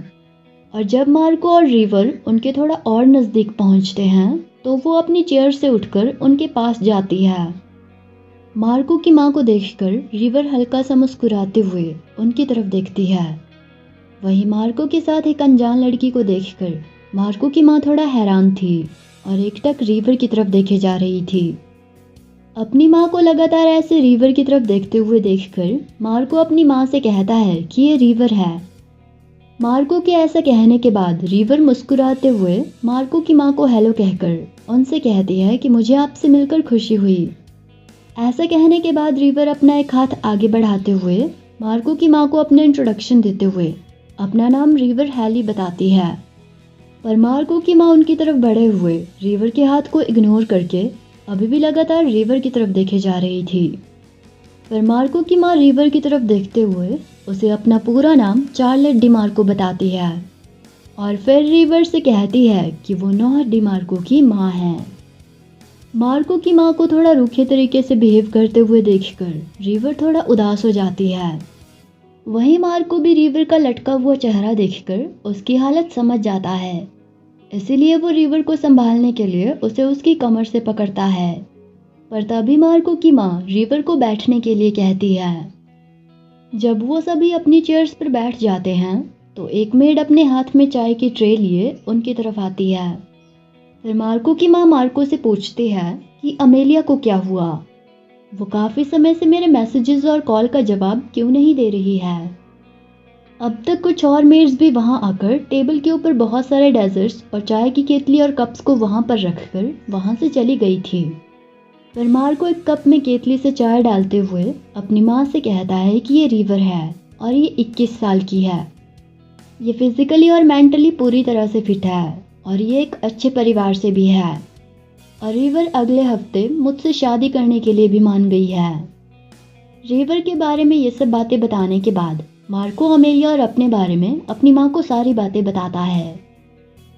और जब मार्को और रिवर उनके थोड़ा और नज़दीक पहुंचते हैं तो वो अपनी चेयर से उठकर उनके पास जाती है। मार्को की माँ को देखकर रिवर हल्का सा मुस्कुराते हुए उनकी तरफ देखती है। वहीं मार्को के साथ एक अनजान लड़की को देखकर मार्को की माँ थोड़ा हैरान थी और एकटक रिवर की तरफ देखे जा रही थी। अपनी माँ को लगातार ऐसे रिवर की तरफ देखते हुए देखकर मार्को अपनी माँ से कहता है कि ये रिवर है। मार्को के ऐसा कहने के बाद रिवर मुस्कुराते हुए मार्को की माँ को हेलो कहकर उनसे कहती है कि मुझे आपसे मिलकर खुशी हुई। ऐसा कहने के बाद रिवर अपना एक हाथ आगे बढ़ाते हुए मार्को की माँ को अपना इंट्रोडक्शन देते हुए अपना नाम रिवर हैली बताती है, पर मार्को की माँ उनकी तरफ बढ़े हुए रिवर के हाथ को इग्नोर करके अभी भी लगातार रिवर की तरफ देखे जा रही थी। पर मार्को की माँ रिवर की तरफ देखते हुए उसे अपना पूरा नाम चार्लेट डिमार्को बताती है और फिर रिवर से कहती है कि वो नोह डिमार्को की माँ है। मार्को की माँ को थोड़ा रूखे तरीके से बिहेव करते हुए देखकर रिवर थोड़ा उदास हो जाती है। वहीं मार्को भी रिवर का लटका हुआ चेहरा देखकर उसकी हालत समझ जाता है, इसीलिए वो रिवर को संभालने के लिए उसे उसकी कमर से पकड़ता है। पर तभी मार्को की माँ रिवर को बैठने के लिए कहती है। जब वो सभी अपनी चेयर्स पर बैठ जाते हैं तो एक मेड अपने हाथ में चाय की ट्रे लिए उनकी तरफ आती है। फिर मार्को की माँ मार्को से पूछती है कि अमेलिया को क्या हुआ, वो काफ़ी समय से मेरे मैसेजेस और कॉल का जवाब क्यों नहीं दे रही है। अब तक कुछ और मेड्स भी वहां आकर टेबल के ऊपर बहुत सारे डेजर्ट्स और चाय की केतली और कप्स को वहां पर रखकर वहां से चली गई थी। फिर मार्को एक कप में केतली से चाय डालते हुए अपनी माँ से कहता है कि ये रिवर है और ये 21 साल की है। ये फिजिकली और मेंटली पूरी तरह से फिट है और ये एक अच्छे परिवार से भी है। और रिवर अगले हफ्ते मुझसे शादी करने के लिए भी मान गई है। रिवर के बारे में ये सब बातें बताने के बाद मार्को अमेलिया और अपने बारे में अपनी माँ को सारी बातें बताता है।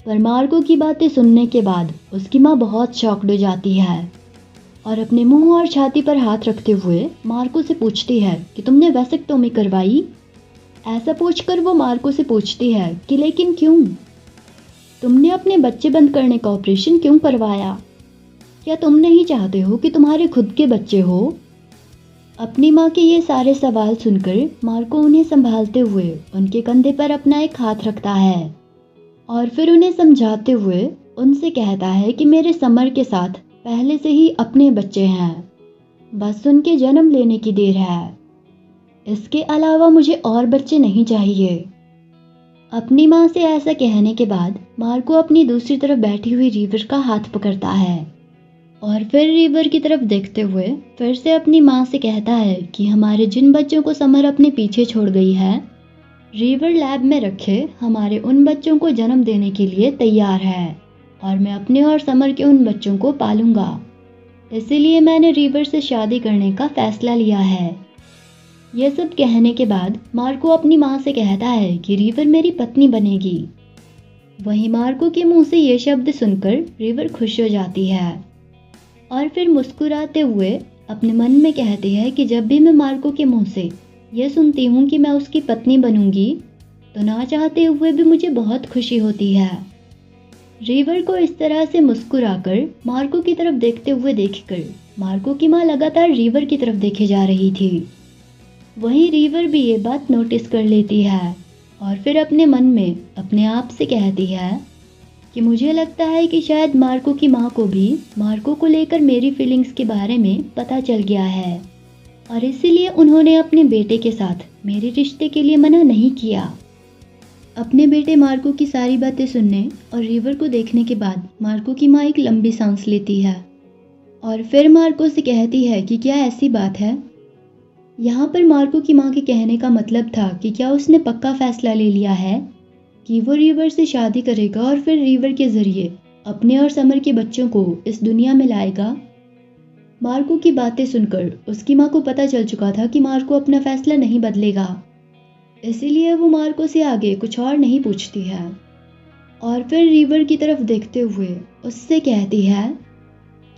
पर मार्को की बातें सुनने के बाद उसकी माँ बहुत शॉक्ड हो जाती है और अपने मुंह और छाती पर हाथ रखते हुए मार्को से पूछती है कि तुमने वैसेक्टोमी करवाई। ऐसा पूछकर वो मार्को से पूछती है कि लेकिन क्यों, तुमने अपने बच्चे बंद करने का ऑपरेशन क्यों करवाया? क्या तुम नहीं चाहते हो कि तुम्हारे खुद के बच्चे हो? अपनी माँ के ये सारे सवाल सुनकर मार्को उन्हें संभालते हुए उनके कंधे पर अपना एक हाथ रखता है और फिर उन्हें समझाते हुए उनसे कहता है कि मेरे समर के साथ पहले से ही अपने बच्चे हैं, बस उनके जन्म लेने की देर है। इसके अलावा मुझे और बच्चे नहीं चाहिए। अपनी माँ से ऐसा कहने के बाद मार्को अपनी दूसरी तरफ बैठी हुई रिवर का हाथ पकड़ता है और फिर रिवर की तरफ देखते हुए फिर से अपनी माँ से कहता है कि हमारे जिन बच्चों को समर अपने पीछे छोड़ गई है, रिवर लैब में रखे हमारे उन बच्चों को जन्म देने के लिए तैयार है और मैं अपने और समर के उन बच्चों को पालूंगा। इसीलिए मैंने रिवर से शादी करने का फैसला लिया है। यह सब कहने के बाद मार्को अपनी माँ से कहता है कि रिवर मेरी पत्नी बनेगी। वहीं मार्को के मुंह से ये शब्द सुनकर रिवर खुश हो जाती है और फिर मुस्कुराते हुए अपने मन में कहती है कि जब भी मैं मार्को के मुंह से यह सुनती हूँ कि मैं उसकी पत्नी बनूंगी तो ना चाहते हुए भी मुझे बहुत खुशी होती है। रिवर को इस तरह से मुस्कुराकर मार्को की तरफ देखते हुए देखकर मार्को की माँ लगातार रिवर की तरफ देखे जा रही थी। वहीं रिवर भी ये बात नोटिस कर लेती है और फिर अपने मन में अपने आप से कहती है कि मुझे लगता है कि शायद मार्को की माँ को भी मार्को को लेकर मेरी फीलिंग्स के बारे में पता चल गया है और इसीलिए उन्होंने अपने बेटे के साथ मेरे रिश्ते के लिए मना नहीं किया। अपने बेटे मार्को की सारी बातें सुनने और रिवर को देखने के बाद मार्को की माँ एक लंबी सांस लेती है और फिर मार्को से कहती है कि क्या ऐसी बात है। यहाँ पर मार्को की माँ के कहने का मतलब था कि क्या उसने पक्का फैसला ले लिया है कि वो रिवर से शादी करेगा और फिर रिवर के जरिए अपने और समर के बच्चों को इस दुनिया में लाएगा। मार्को की बातें सुनकर उसकी माँ को पता चल चुका था कि मार्को अपना फैसला नहीं बदलेगा, इसीलिए वो मार्को से आगे कुछ और नहीं पूछती है और फिर रिवर की तरफ देखते हुए उससे कहती है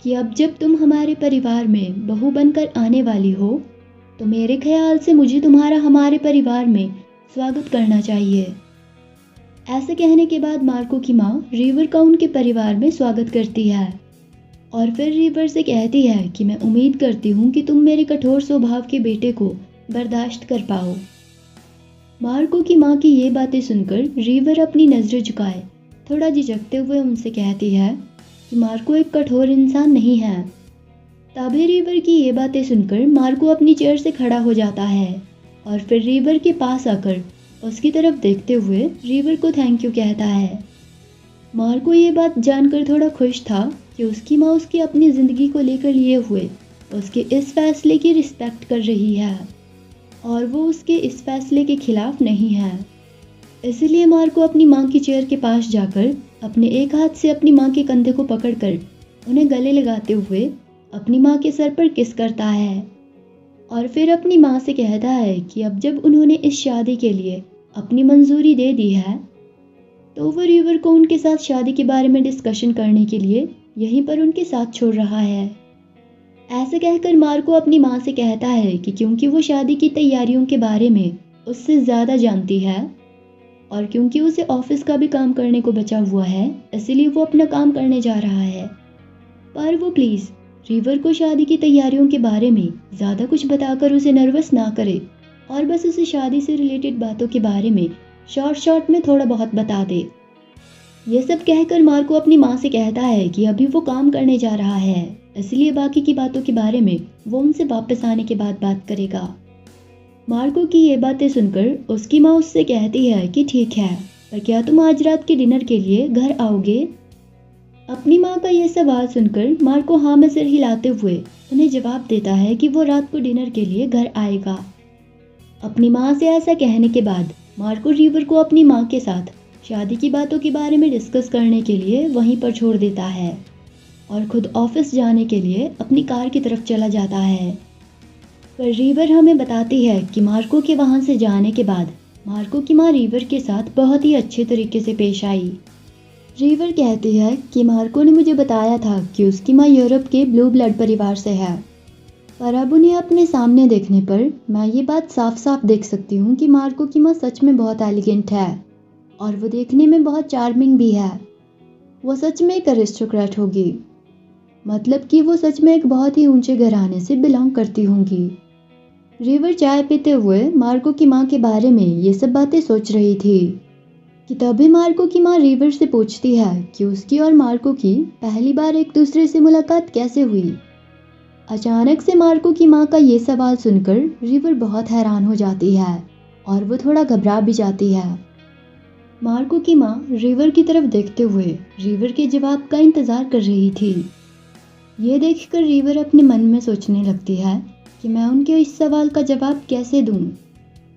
कि अब जब तुम हमारे परिवार में बहू बनकर आने वाली हो तो मेरे ख्याल से मुझे तुम्हारा हमारे परिवार में स्वागत करना चाहिए। ऐसे कहने के बाद मार्को की माँ रिवर का उनके परिवार में स्वागत करती है और फिर रिवर से कहती है कि मैं उम्मीद करती हूँ कि तुम मेरे कठोर स्वभाव के बेटे को बर्दाश्त कर पाओ। मार्को की माँ की ये बातें सुनकर रिवर अपनी नजरें झुकाए थोड़ा झिझकते हुए उनसे कहती है कि मार्को एक कठोर इंसान नहीं है। तभी रिवर की ये बातें सुनकर मार्को अपनी चेयर से खड़ा हो जाता है और फिर रिवर के पास आकर उसकी तरफ देखते हुए रिवर को थैंक यू कहता है। मार्को ये बात जानकर थोड़ा खुश था कि उसकी माँ उसकी अपनी ज़िंदगी को लेकर लिए हुए उसके इस फैसले की रिस्पेक्ट कर रही है और वो उसके इस फैसले के खिलाफ नहीं है। इसलिए मार्को अपनी माँ की चेयर के पास जाकर अपने एक हाथ से अपनी माँ के कंधे को पकड़कर उन्हें गले लगाते हुए अपनी माँ के सर पर किस करता है और फिर अपनी माँ से कहता है कि अब जब उन्होंने इस शादी के लिए अपनी मंजूरी दे दी है तो वो रिवर को उनके साथ शादी के बारे में डिस्कशन करने के लिए यहीं पर उनके साथ छोड़ रहा है। ऐसे कहकर मार्को अपनी माँ से कहता है कि क्योंकि वो शादी की तैयारियों के बारे में उससे ज़्यादा जानती है और क्योंकि उसे ऑफिस का भी काम करने को बचा हुआ है इसलिए वो अपना काम करने जा रहा है, पर वो प्लीज़ रिवर को शादी की तैयारियों के बारे में ज़्यादा कुछ बताकर उसे नर्वस ना करे और बस उसे शादी से रिलेटेड बातों के बारे में शॉर्ट में थोड़ा बहुत बता दे। ये सब कहकर मार्को अपनी माँ से कहता है कि अभी वो काम करने जा रहा है, इसलिए बाकी की बातों के बारे में वो उनसे वापस आने के बाद बात करेगा। मार्को की ये बातें सुनकर उसकी माँ उससे कहती है कि ठीक है, पर क्या तुम आज रात के डिनर के लिए घर आओगे? अपनी माँ का ये सवाल सुनकर मार्को हाँ में सिर हिलाते हुए उन्हें जवाब देता है कि वो रात को डिनर के लिए घर आएगा। अपनी माँ से ऐसा कहने के बाद मार्को रिवर को अपनी माँ के साथ शादी की बातों के बारे में डिस्कस करने के लिए वहीं पर छोड़ देता है और खुद ऑफिस जाने के लिए अपनी कार की तरफ चला जाता है। पर रिवर हमें बताती है कि मार्को के वहाँ से जाने के बाद मार्को की माँ रिवर के साथ बहुत ही अच्छे तरीके से पेश आई। रिवर कहती है कि मार्को ने मुझे बताया था कि उसकी माँ यूरोप के ब्लू ब्लड परिवार से है, पर अब उन्हें अपने सामने देखने पर मैं ये बात साफ साफ देख सकती हूँ कि मार्को की माँ सच में बहुत एलिगेंट है और वो देखने में बहुत चार्मिंग भी है। वो सच में एक अरिस्टोक्रेट होगी, मतलब कि वो सच में एक बहुत ही ऊंचे घराने से बिलोंग करती होंगी। रिवर चाय पीते हुए मार्को की माँ के बारे में ये सब बातें सोच रही थी कि तभी मार्को की माँ रिवर से पूछती है कि उसकी और मार्को की पहली बार एक दूसरे से मुलाकात कैसे हुई। अचानक से मार्को की माँ का ये सवाल सुनकर रिवर बहुत हैरान हो जाती है और वो थोड़ा घबरा भी जाती है। मार्को की माँ रिवर की तरफ देखते हुए रिवर के जवाब का इंतजार कर रही थी। ये देखकर रिवर अपने मन में सोचने लगती है कि मैं उनके इस सवाल का जवाब कैसे दूं।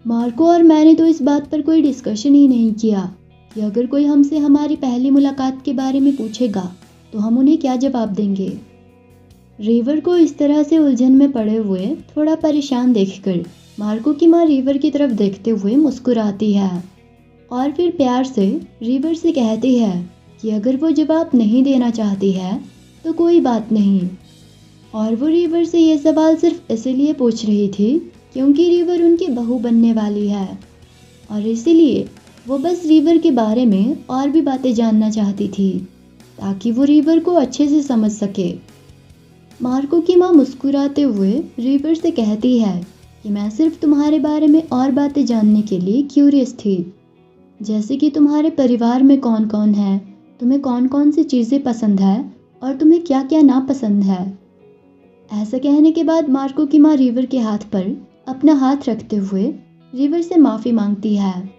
मार्को और मैंने तो इस बात पर कोई डिस्कशन ही नहीं किया कि अगर कोई हमसे हमारी पहली मुलाकात के बारे में पूछेगा तो हम उन्हें क्या जवाब देंगे। रिवर को इस तरह से उलझन में पड़े हुए थोड़ा परेशान देखकर मार्को की माँ रिवर की तरफ देखते हुए मुस्कुराती है और फिर प्यार से रिवर से कहती है कि अगर वो जवाब नहीं देना चाहती है तो कोई बात नहीं। और वो रिवर से ये सवाल सिर्फ इसलिए पूछ रही थी क्योंकि रिवर उनकी बहू बनने वाली है और इसीलिए वो बस रिवर के बारे में और भी बातें जानना चाहती थी ताकि वो रिवर को अच्छे से समझ सके। मार्को की माँ मुस्कुराते हुए रिवर से कहती है कि मैं सिर्फ तुम्हारे बारे में और बातें जानने के लिए क्यूरियस थी, जैसे कि तुम्हारे परिवार में कौन कौन है, तुम्हें कौन कौन सी चीज़ें पसंद है और तुम्हें क्या क्या नापसंद है। ऐसा कहने के बाद मार्को की माँ रिवर के हाथ पर अपना हाथ रखते हुए रिवर से माफ़ी मांगती है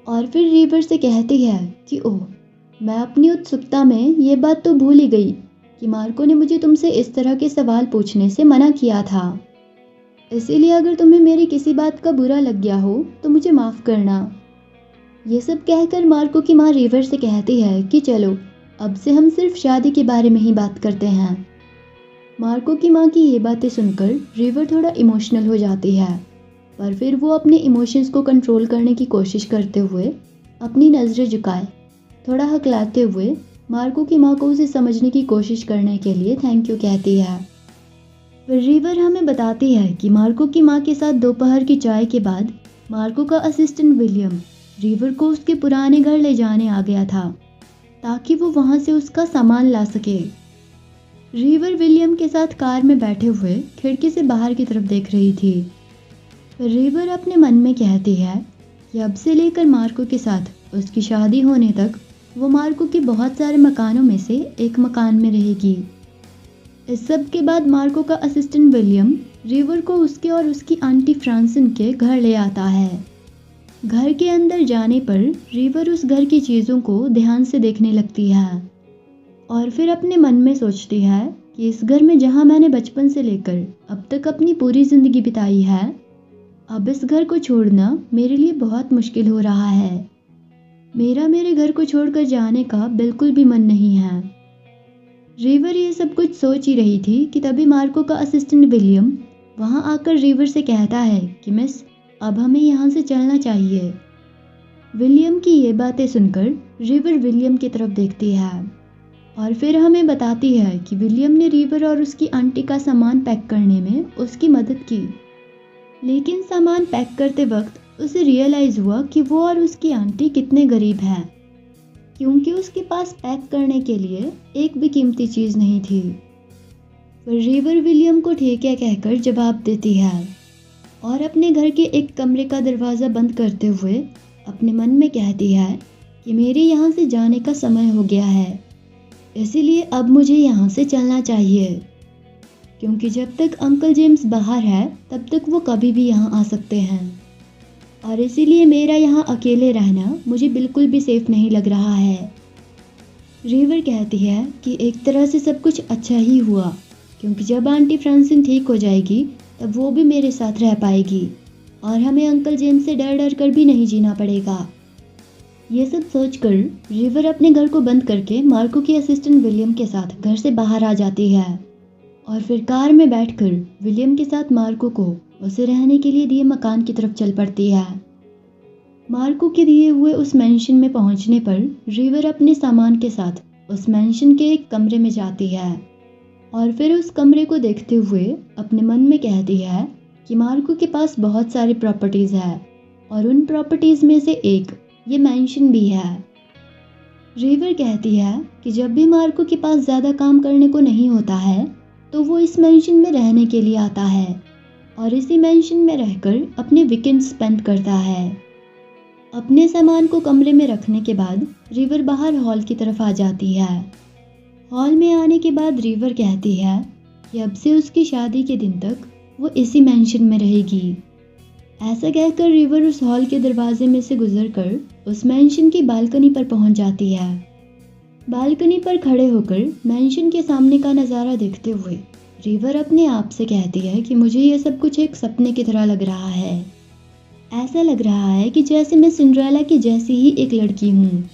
और फिर रिवर से कहती है कि ओह, मैं अपनी उत्सुकता में ये बात तो भूल ही गई कि मार्को ने मुझे तुमसे इस तरह के सवाल पूछने से मना किया था, इसीलिए अगर तुम्हें मेरी किसी बात का बुरा लग गया हो तो मुझे माफ़ करना। ये सब कहकर मार्को की माँ रिवर से कहती है कि चलो अब से हम सिर्फ शादी के बारे में ही बात करते हैं। मार्को की माँ की ये बातें सुनकर रिवर थोड़ा इमोशनल हो जाती है, पर फिर वो अपने इमोशंस को कंट्रोल करने की कोशिश करते हुए अपनी नज़रें झुकाए थोड़ा हकलाते हुए मार्को की माँ को उसे समझने की कोशिश करने के लिए थैंक यू कहती है। फिर रिवर हमें बताती है कि मार्को की माँ के साथ दोपहर की चाय के बाद मार्को का असिस्टेंट विलियम रिवर को उसके पुराने घर ले जाने आ गया था ताकि वो वहाँ से उसका सामान ला सके। रिवर विलियम के साथ कार में बैठे हुए खिड़की से बाहर की तरफ देख रही थी। रिवर अपने मन में कहती है कि अब से लेकर मार्को के साथ उसकी शादी होने तक वो मार्को के बहुत सारे मकानों में से एक मकान में रहेगी। इस सब के बाद मार्को का असिस्टेंट विलियम रिवर को उसके और उसकी आंटी फ्रांसिन के घर ले आता है। घर के अंदर जाने पर रिवर उस घर की चीज़ों को ध्यान से देखने लगती है और फिर अपने मन में सोचती है कि इस घर में जहाँ मैंने बचपन से लेकर अब तक अपनी पूरी ज़िंदगी बिताई है, अब इस घर को छोड़ना मेरे लिए बहुत मुश्किल हो रहा है। मेरा मेरे घर को छोड़कर जाने का बिल्कुल भी मन नहीं है। रिवर ये सब कुछ सोच ही रही थी कि तभी मार्को का असिस्टेंट विलियम वहाँ आकर रिवर से कहता है कि मिस, अब हमें यहाँ से चलना चाहिए। विलियम की ये बातें सुनकर रिवर विलियम की तरफ देखती है और फिर हमें बताती है कि विलियम ने रिवर और उसकी आंटी का सामान पैक करने में उसकी मदद की, लेकिन सामान पैक करते वक्त उसे रियलाइज़ हुआ कि वो और उसकी आंटी कितने गरीब हैं, क्योंकि उसके पास पैक करने के लिए एक भी कीमती चीज़ नहीं थी। फिर रिवर विलियम को ठीक है कहकर जवाब देती है और अपने घर के एक कमरे का दरवाज़ा बंद करते हुए अपने मन में कहती है कि मेरे यहाँ से जाने का समय हो गया है, इसीलिए अब मुझे यहाँ से चलना चाहिए, क्योंकि जब तक अंकल जेम्स बाहर है तब तक वो कभी भी यहाँ आ सकते हैं, और इसीलिए मेरा यहाँ अकेले रहना मुझे बिल्कुल भी सेफ नहीं लग रहा है। रिवर कहती है कि एक तरह से सब कुछ अच्छा ही हुआ, क्योंकि जब आंटी फ्रांसिन ठीक हो जाएगी तब वो भी मेरे साथ रह पाएगी और हमें अंकल जेम्स से डर डर कर भी नहीं जीना पड़ेगा। ये सब सोचकर रिवर अपने घर को बंद करके मार्को के असिस्टेंट विलियम के साथ घर से बाहर आ जाती है और फिर कार में बैठकर विलियम के साथ मार्को को उसे रहने के लिए दिए मकान की तरफ चल पड़ती है। मार्को के दिए हुए उस मेंशन में पहुंचने पर रिवर अपने सामान के साथ उस मेंशन के एक कमरे में जाती है और फिर उस कमरे को देखते हुए अपने मन में कहती है कि मार्को के पास बहुत सारी प्रॉपर्टीज़ है और उन प्रॉपर्टीज़ में से एक ये मेंशन भी है। रिवर कहती है कि जब भी मार्को के पास ज़्यादा काम करने को नहीं होता है तो वो इस मेंशन में रहने के लिए आता है और इसी मेंशन में रहकर अपने वीकेंड स्पेंड करता है। अपने सामान को कमरे में रखने के बाद रिवर बाहर हॉल की तरफ आ जाती है। हॉल में आने के बाद रिवर कहती है कि अब से उसकी शादी के दिन तक वो इसी मेंशन में रहेगी। ऐसा कहकर रिवर उस हॉल के दरवाजे में से गुजरकर उस मेंशन की बालकनी पर पहुंच जाती है। बालकनी पर खड़े होकर मेंशन के सामने का नज़ारा देखते हुए रिवर अपने आप से कहती है कि मुझे ये सब कुछ एक सपने की तरह लग रहा है। ऐसा लग रहा है कि जैसे मैं सिंड्रेला की जैसी ही एक लड़की हूँ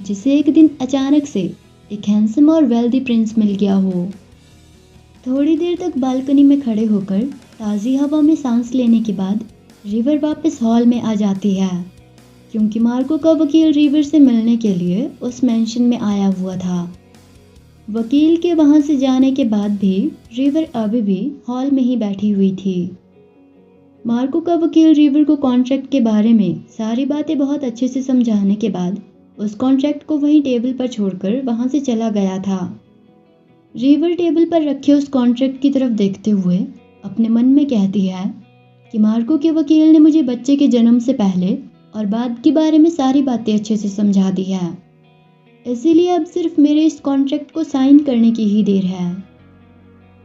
जिसे एक दिन अचानक से एक हैंडसम और वेल्दी प्रिंस मिल गया हो। थोड़ी देर तक बालकनी में खड़े होकर ताज़ी हवा में सांस लेने के बाद रिवर वापस हॉल में आ जाती है, क्योंकि मार्को का वकील रिवर से मिलने के लिए उस मेंशन में आया हुआ था। वकील के वहां से जाने के बाद भी रिवर अभी भी हॉल में ही बैठी हुई थी। मार्को का वकील रिवर को कॉन्ट्रैक्ट के बारे में सारी बातें बहुत अच्छे से समझाने के बाद उस कॉन्ट्रैक्ट को वहीं टेबल पर छोड़कर वहां से चला गया था। रिवर टेबल पर रखे उस कॉन्ट्रैक्ट की तरफ देखते हुए अपने मन में कहती है कि मार्को के वकील ने मुझे बच्चे के जन्म से पहले और बाद के बारे में सारी बातें अच्छे से समझा दी है, इसीलिए अब सिर्फ मेरे इस कॉन्ट्रैक्ट को साइन करने की ही देर है।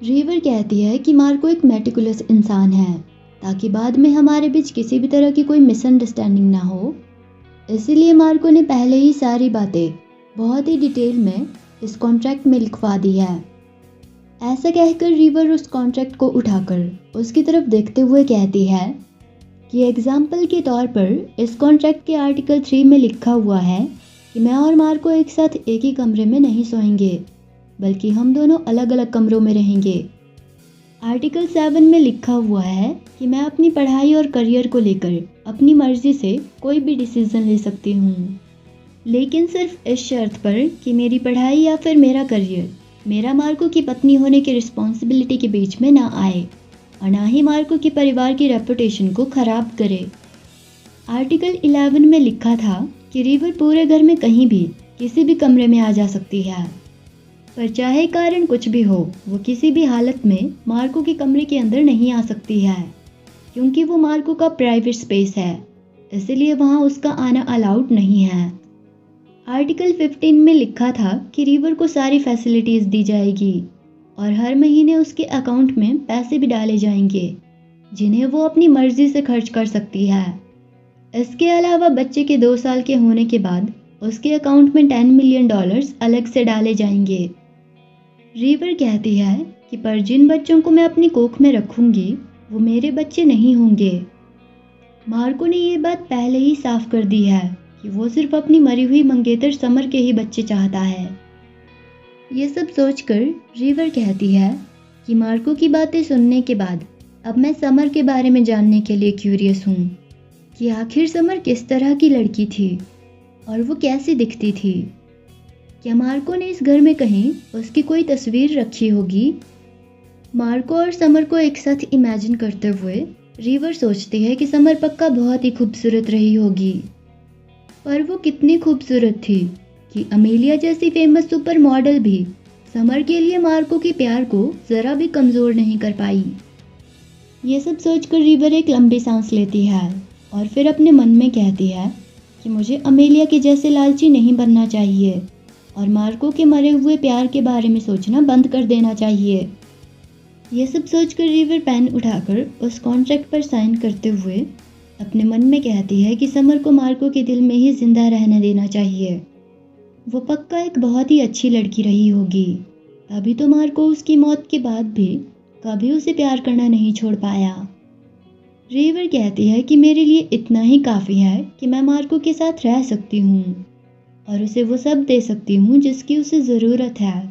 रिवर कहती है कि मार्को एक मेटिकुलस इंसान है ताकि बाद में हमारे बीच किसी भी तरह की कोई मिसअंडरस्टैंडिंग ना हो, इसीलिए मार्को ने पहले ही सारी बातें बहुत ही डिटेल में इस कॉन्ट्रैक्ट में लिखवा दी है। ऐसा कहकर रिवर उस कॉन्ट्रैक्ट को उठाकर उसकी तरफ देखते हुए कहती है कि एग्जाम्पल के तौर पर इस कॉन्ट्रैक्ट के आर्टिकल 3 में लिखा हुआ है कि मैं और मार्को एक साथ एक ही कमरे में नहीं सोएंगे, बल्कि हम दोनों अलग अलग कमरों में रहेंगे। आर्टिकल 7 में लिखा हुआ है कि मैं अपनी पढ़ाई और करियर को लेकर अपनी मर्जी से कोई भी डिसीजन ले सकती हूँ, लेकिन सिर्फ इस शर्त पर कि मेरी पढ़ाई या फिर मेरा करियर मेरा मार्को की पत्नी होने की रिस्पॉन्सिबिलिटी के बीच में ना आए और ना ही मार्को के परिवार की रेपुटेशन को खराब करे। आर्टिकल 11 में लिखा था कि रिवर पूरे घर में कहीं भी किसी भी कमरे में आ जा सकती है, पर चाहे कारण कुछ भी हो वो किसी भी हालत में मार्को के कमरे के अंदर नहीं आ सकती है, क्योंकि वो मार्को का प्राइवेट स्पेस है, इसलिए वहाँ उसका आना अलाउड नहीं है। आर्टिकल 15 में लिखा था कि रिवर को सारी फैसिलिटीज़ दी जाएगी और हर महीने उसके अकाउंट में पैसे भी डाले जाएंगे जिन्हें वो अपनी मर्जी से खर्च कर सकती है। इसके अलावा बच्चे के 2 साल के होने के बाद उसके अकाउंट में $10 मिलियन अलग से डाले जाएंगे। रिवर कहती है कि पर जिन बच्चों को मैं अपनी कोख में रखूंगी वो मेरे बच्चे नहीं होंगे। मार्को ने ये बात पहले ही साफ कर दी है कि वो सिर्फ अपनी मरी हुई मंगेतर समर के ही बच्चे चाहता है। ये सब सोचकर रिवर कहती है कि मार्को की बातें सुनने के बाद अब मैं समर के बारे में जानने के लिए क्यूरियस हूँ कि आखिर समर किस तरह की लड़की थी और वो कैसी दिखती थी। क्या मार्को ने इस घर में कहीं उसकी कोई तस्वीर रखी होगी? मार्को और समर को एक साथ इमेजिन करते हुए रिवर सोचती है कि समर पक्का बहुत ही खूबसूरत रही होगी, पर वो कितनी खूबसूरत थी कि अमेलिया जैसी फेमस सुपर मॉडल भी समर के लिए मार्को के प्यार को ज़रा भी कमज़ोर नहीं कर पाई। ये सब सोचकर रिवर एक लंबी सांस लेती है और फिर अपने मन में कहती है कि मुझे अमेलिया के जैसे लालची नहीं बनना चाहिए और मार्को के मरे हुए प्यार के बारे में सोचना बंद कर देना चाहिए। ये सब सोचकर रिवर पेन उठाकर उस कॉन्ट्रैक्ट पर साइन करते हुए अपने मन में कहती है कि समर को मार्को के दिल में ही जिंदा रहने देना चाहिए। वो पक्का एक बहुत ही अच्छी लड़की रही होगी, अभी तो मार्को उसकी मौत के बाद भी कभी उसे प्यार करना नहीं छोड़ पाया। रिवर कहती है कि मेरे लिए इतना ही काफ़ी है कि मैं मार्को के साथ रह सकती हूँ और उसे वो सब दे सकती हूँ जिसकी उसे ज़रूरत है।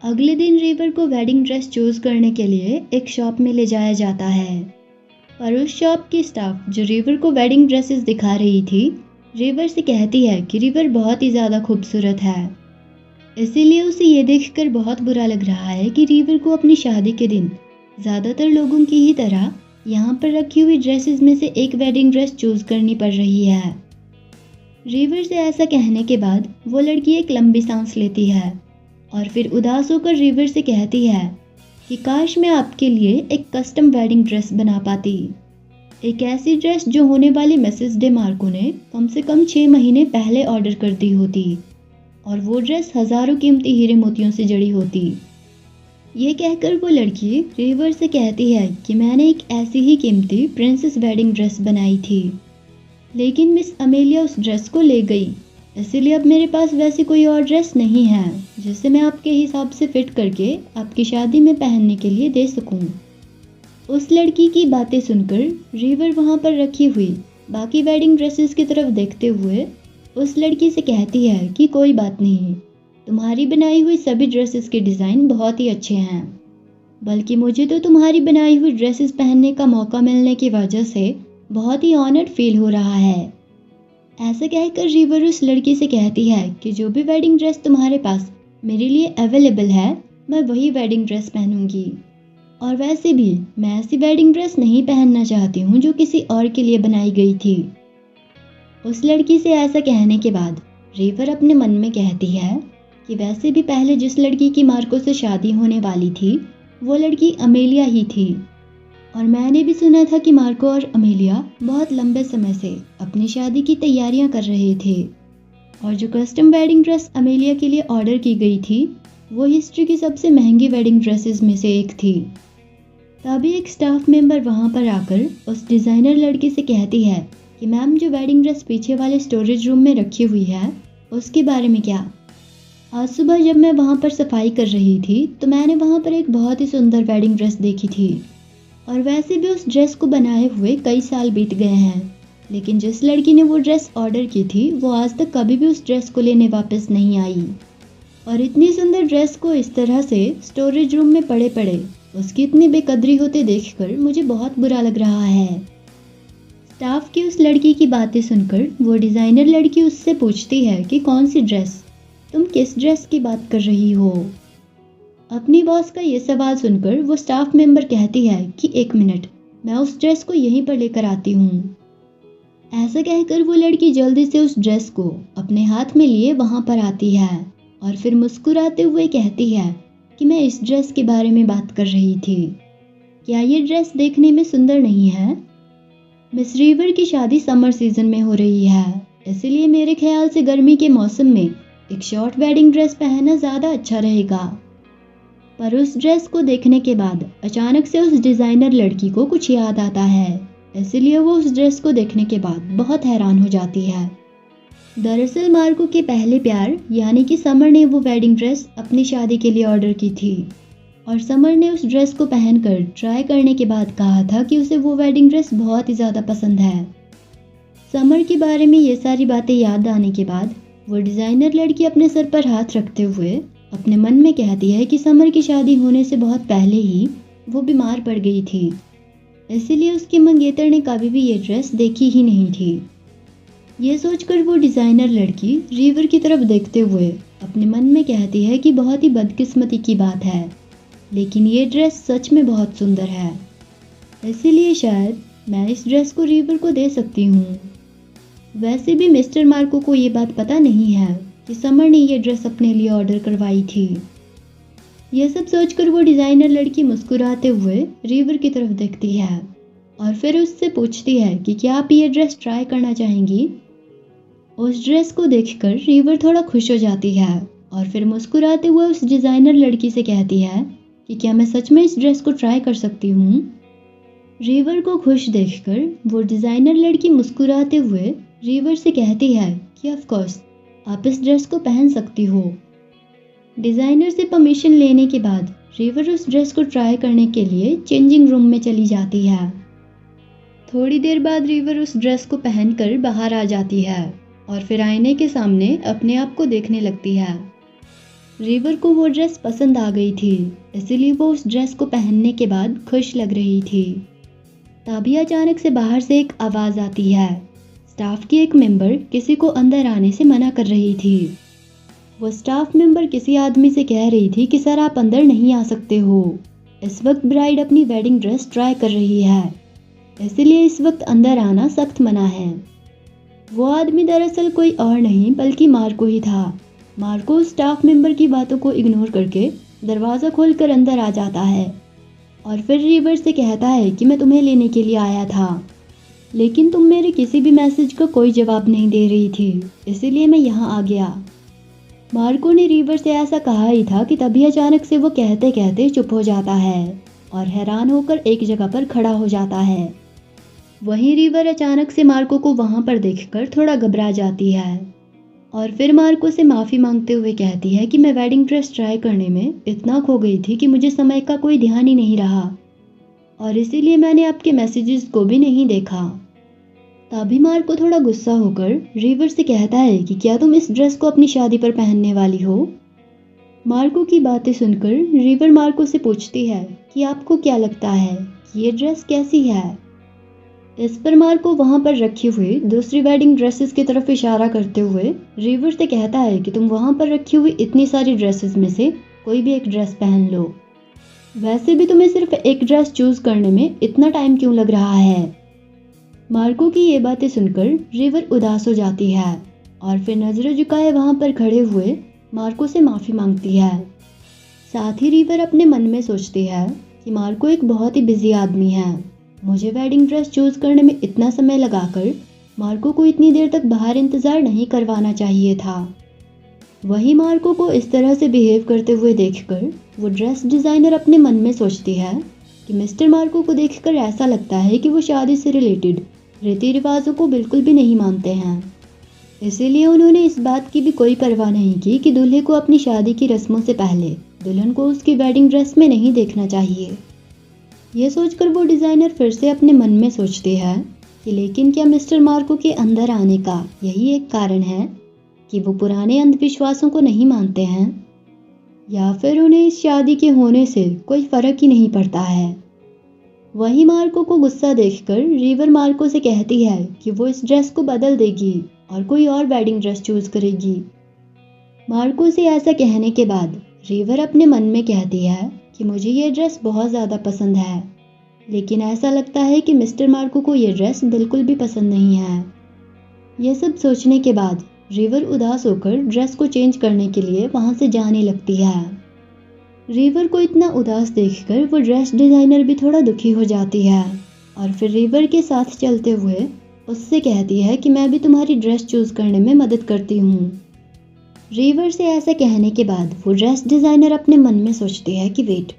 अगले दिन रिवर को वेडिंग ड्रेस चूज़ करने के लिए एक शॉप में ले जाया जाता है, पर उस शॉप की स्टाफ जो रिवर को वेडिंग ड्रेसेस दिखा रही थी, रिवर से कहती है कि रिवर बहुत ही ज़्यादा खूबसूरत है। इसीलिए उसे ये देखकर बहुत बुरा लग रहा है कि रिवर को अपनी शादी के दिन ज़्यादातर लोगों की ही तरह यहाँ पर रखी हुई ड्रेसेस में से एक वेडिंग ड्रेस चूज़ करनी पड़ रही है। रिवर से ऐसा कहने के बाद वो लड़की एक लंबी सांस लेती है और फिर उदास होकर रिवर से कहती है कि काश मैं आपके लिए एक कस्टम वेडिंग ड्रेस बना पाती, एक ऐसी ड्रेस जो होने वाली मिसेस डे मार्को ने कम से कम 6 महीने पहले ऑर्डर कर दी होती और वो ड्रेस हज़ारों कीमती हीरे मोतियों से जड़ी होती। ये कहकर वो लड़की रिवर से कहती है कि मैंने एक ऐसी ही कीमती प्रिंसेस वेडिंग ड्रेस बनाई थी, लेकिन मिस अमेलिया उस ड्रेस को ले गई, इसीलिए अब मेरे पास वैसी कोई और ड्रेस नहीं है जिसे मैं आपके हिसाब से फिट करके आपकी शादी में पहनने के लिए दे सकूं। उस लड़की की बातें सुनकर रिवर वहां पर रखी हुई बाकी वेडिंग ड्रेसेस की तरफ देखते हुए उस लड़की से कहती है कि कोई बात नहीं, तुम्हारी बनाई हुई सभी ड्रेसेस के डिज़ाइन बहुत ही अच्छे हैं, बल्कि मुझे तो तुम्हारी बनाई हुई ड्रेसेस पहनने का मौका मिलने की वजह से बहुत ही ऑनर्ड फील हो रहा है। ऐसा कहकर रिवर उस लड़की से कहती है कि जो भी वेडिंग ड्रेस तुम्हारे पास मेरे लिए अवेलेबल है, मैं वही वेडिंग ड्रेस पहनूंगी, और वैसे भी मैं ऐसी वेडिंग ड्रेस नहीं पहनना चाहती हूँ जो किसी और के लिए बनाई गई थी। उस लड़की से ऐसा कहने के बाद रिवर अपने मन में कहती है कि वैसे भी पहले जिस लड़की की मार्को से शादी होने वाली थी वो लड़की अमेलिया ही थी, और मैंने भी सुना था कि मार्को और अमेलिया बहुत लंबे समय से अपनी शादी की तैयारियां कर रहे थे, और जो कस्टम वेडिंग ड्रेस अमेलिया के लिए ऑर्डर की गई थी वो हिस्ट्री की सबसे महंगी वेडिंग ड्रेसेस में से एक थी। तभी एक स्टाफ मेंबर वहां पर आकर उस डिज़ाइनर लड़की से कहती है कि मैम, जो वेडिंग ड्रेस पीछे वाले स्टोरेज रूम में रखी हुई है उसके बारे में क्या? आज सुबह जब मैं वहां पर सफाई कर रही थी तो मैंने वहां पर एक बहुत ही सुंदर वेडिंग ड्रेस देखी थी, और वैसे भी उस ड्रेस को बनाए हुए कई साल बीत गए हैं, लेकिन जिस लड़की ने वो ड्रेस ऑर्डर की थी वो आज तक कभी भी उस ड्रेस को लेने वापस नहीं आई, और इतनी सुंदर ड्रेस को इस तरह से स्टोरेज रूम में पड़े पड़े उसकी इतनी बेकदरी होते देखकर मुझे बहुत बुरा लग रहा है। स्टाफ की उस लड़की की बातें सुनकर वो डिज़ाइनर लड़की उससे पूछती है कि कौन सी ड्रेस, तुम किस ड्रेस की बात कर रही हो? अपनी बॉस का ये सवाल सुनकर वो स्टाफ मेंबर कहती है कि 1 मिनट, मैं उस ड्रेस को यहीं पर लेकर आती हूँ। ऐसा कहकर वो लड़की जल्दी से उस ड्रेस को अपने हाथ में लिए वहां पर आती है और फिर मुस्कुराते हुए कहती है कि मैं इस ड्रेस के बारे में बात कर रही थी, क्या ये ड्रेस देखने में सुंदर नहीं है? मिस रिवर की शादी समर सीजन में हो रही है, इसलिए मेरे ख्याल से गर्मी के मौसम में एक शॉर्ट वेडिंग ड्रेस पहनना ज़्यादा अच्छा रहेगा। पर उस ड्रेस को देखने के बाद अचानक से उस डिज़ाइनर लड़की को कुछ याद आता है, इसलिए वो उस ड्रेस को देखने के बाद बहुत हैरान हो जाती है। दरअसल मार्को के पहले प्यार यानी कि समर ने वो वेडिंग ड्रेस अपनी शादी के लिए ऑर्डर की थी, और समर ने उस ड्रेस को पहनकर ट्राई करने के बाद कहा था कि उसे वो वेडिंग ड्रेस बहुत ही ज़्यादा पसंद है। समर के बारे में ये सारी बातें याद आने के बाद वो डिज़ाइनर लड़की अपने सर पर हाथ रखते हुए अपने मन में कहती है कि समर की शादी होने से बहुत पहले ही वो बीमार पड़ गई थी, इसीलिए उसके मंगेतर ने कभी भी ये ड्रेस देखी ही नहीं थी। ये सोचकर वो डिज़ाइनर लड़की रिवर की तरफ देखते हुए अपने मन में कहती है कि बहुत ही बदकिस्मती की बात है, लेकिन ये ड्रेस सच में बहुत सुंदर है, इसीलिए शायद मैं इस ड्रेस को रिवर को दे सकती हूँ। वैसे भी मिस्टर मार्को को ये बात पता नहीं है कि समर ने ये ड्रेस अपने लिए ऑर्डर करवाई थी। यह सब सोचकर वो डिज़ाइनर लड़की मुस्कुराते हुए रिवर की तरफ देखती है और फिर उससे पूछती है कि क्या आप ये ड्रेस ट्राई करना चाहेंगी। उस ड्रेस को देखकर रिवर थोड़ा खुश हो जाती है और फिर मुस्कुराते हुए उस डिज़ाइनर लड़की से कहती है कि क्या मैं सच में इस ड्रेस को ट्राई कर सकती हूँ। रिवर को खुश देखकर वो डिज़ाइनर लड़की मुस्कुराते हुए रिवर से कहती है कि ऑफ कोर्स आप इस ड्रेस को पहन सकती हो। डिज़ाइनर से परमिशन लेने के बाद रिवर उस ड्रेस को ट्राई करने के लिए चेंजिंग रूम में चली जाती है। थोड़ी देर बाद रिवर उस ड्रेस को पहनकर बाहर आ जाती है और फिर आईने के सामने अपने आप को देखने लगती है। रिवर को वो ड्रेस पसंद आ गई थी, इसीलिए वो उस ड्रेस को पहनने के बाद खुश लग रही थी। तभी अचानक से बाहर से एक आवाज़ आती है। स्टाफ की एक मेंबर किसी को अंदर आने से मना कर रही थी। वो स्टाफ मेंबर किसी आदमी से कह रही थी कि सर आप अंदर नहीं आ सकते हो, इस वक्त ब्राइड अपनी वेडिंग ड्रेस ट्राई कर रही है, इसलिए इस वक्त अंदर आना सख्त मना है। वो आदमी दरअसल कोई और नहीं बल्कि मार्को ही था। मार्को स्टाफ मेंबर की बातों को इग्नोर करके दरवाज़ा खोलकर अंदर आ जाता है और फिर रिवर से कहता है कि मैं तुम्हें लेने के लिए आया था, लेकिन तुम मेरे किसी भी मैसेज का कोई जवाब नहीं दे रही थी, इसीलिए मैं यहाँ आ गया। मार्को ने रिवर से ऐसा कहा ही था कि तभी अचानक से वो कहते कहते चुप हो जाता है और हैरान होकर एक जगह पर खड़ा हो जाता है। वहीं रिवर अचानक से मार्को को वहाँ पर देखकर थोड़ा घबरा जाती है और फिर मार्को से माफ़ी मांगते हुए कहती है कि मैं वेडिंग ड्रेस ट्राई करने में इतना खो गई थी कि मुझे समय का कोई ध्यान ही नहीं रहा और इसीलिए मैंने आपके मैसेजेस को भी नहीं देखा। तभी मार्को थोड़ा गुस्सा होकर रिवर से कहता है कि क्या तुम इस ड्रेस को अपनी शादी पर पहनने वाली हो। मार्को की बातें सुनकर रिवर मार्को से पूछती है कि आपको क्या लगता है कि ये ड्रेस कैसी है। इस पर मार्को वहां पर रखी हुई दूसरी वेडिंग ड्रेसेस की तरफ इशारा करते हुए रिवर से कहता है कि तुम वहां पर रखी हुई इतनी सारी ड्रेसेस में से कोई भी एक ड्रेस पहन लो, वैसे भी तुम्हें सिर्फ एक ड्रेस चूज करने में इतना टाइम क्यों लग रहा है। मार्को की ये बातें सुनकर रिवर उदास हो जाती है और फिर नजरें झुकाए वहां पर खड़े हुए मार्को से माफ़ी मांगती है। साथ ही रिवर अपने मन में सोचती है कि मार्को एक बहुत ही बिजी आदमी है, मुझे वेडिंग ड्रेस चूज करने में इतना समय लगाकर मार्को को इतनी देर तक बाहर इंतज़ार नहीं करवाना चाहिए था। वहीं मार्को को इस तरह से बिहेव करते हुए देखकर वो ड्रेस डिज़ाइनर अपने मन में सोचती है कि मिस्टर मार्को को देखकर ऐसा लगता है कि वो शादी से रिलेटेड रीति रिवाजों को बिल्कुल भी नहीं मानते हैं, इसीलिए उन्होंने इस बात की भी कोई परवाह नहीं की कि दूल्हे को अपनी शादी की रस्मों से पहले दुल्हन को उसकी वेडिंग ड्रेस में नहीं देखना चाहिए। यह सोचकर वो डिज़ाइनर फिर से अपने मन में सोचती है कि लेकिन क्या मिस्टर मार्को के अंदर आने का यही एक कारण है कि वो पुराने अंधविश्वासों को नहीं मानते हैं, या फिर उन्हें इस शादी के होने से कोई फ़र्क ही नहीं पड़ता है। वहीं मार्को को गुस्सा देखकर रिवर मार्को से कहती है कि वो इस ड्रेस को बदल देगी और कोई और वेडिंग ड्रेस चूज करेगी। मार्को से ऐसा कहने के बाद रिवर अपने मन में कहती है कि मुझे ये ड्रेस बहुत ज़्यादा पसंद है, लेकिन ऐसा लगता है कि मिस्टर मार्को को ये ड्रेस बिल्कुल भी पसंद नहीं है। यह सब सोचने के बाद रिवर उदास होकर ड्रेस को चेंज करने के लिए वहाँ से जाने लगती है। रिवर को इतना उदास देखकर वो ड्रेस डिज़ाइनर भी थोड़ा दुखी हो जाती है और फिर रिवर के साथ चलते हुए उससे कहती है कि मैं भी तुम्हारी ड्रेस चूज़ करने में मदद करती हूँ। रिवर से ऐसा कहने के बाद वो ड्रेस डिज़ाइनर अपने मन में सोचती है कि वेट,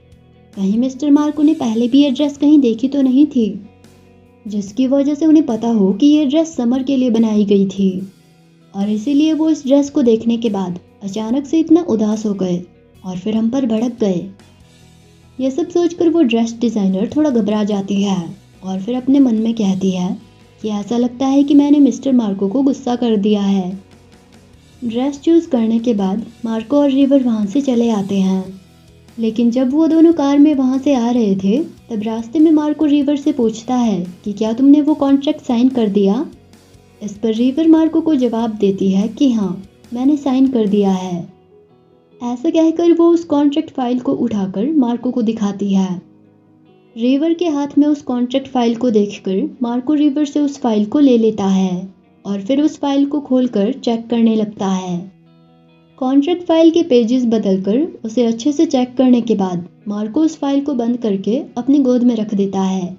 कहीं मिस्टर मार्को ने पहले भी ये ड्रेस कहीं देखी तो नहीं थी, जिसकी वजह से उन्हें पता हो कि ये ड्रेस समर के लिए बनाई गई थी और इसीलिए वो इस ड्रेस को देखने के बाद अचानक से इतना उदास हो गए और फिर हम पर भड़क गए। यह सब सोचकर वो ड्रेस डिज़ाइनर थोड़ा घबरा जाती है और फिर अपने मन में कहती है कि ऐसा लगता है कि मैंने मिस्टर मार्को को गुस्सा कर दिया है। ड्रेस चूज़ करने के बाद मार्को और रिवर वहाँ से चले आते हैं, लेकिन जब वो दोनों कार में वहाँ से आ रहे थे तब रास्ते में मार्को रिवर से पूछता है कि क्या तुमने वो कॉन्ट्रैक्ट साइन कर दिया। इस पर रिवर मार्को को जवाब देती है कि हाँ, मैंने साइन कर दिया है। ऐसा कहकर वो उस कॉन्ट्रैक्ट फाइल को उठाकर मार्को को दिखाती है। रिवर के हाथ में उस कॉन्ट्रैक्ट फाइल को देखकर मार्को रिवर से उस फाइल को ले लेता है और फिर उस फाइल को खोलकर चेक करने लगता है। कॉन्ट्रैक्ट फाइल के पेजेस बदलकर उसे अच्छे से चेक करने के बाद मार्को उस फाइल को बंद करके अपनी गोद में रख देता है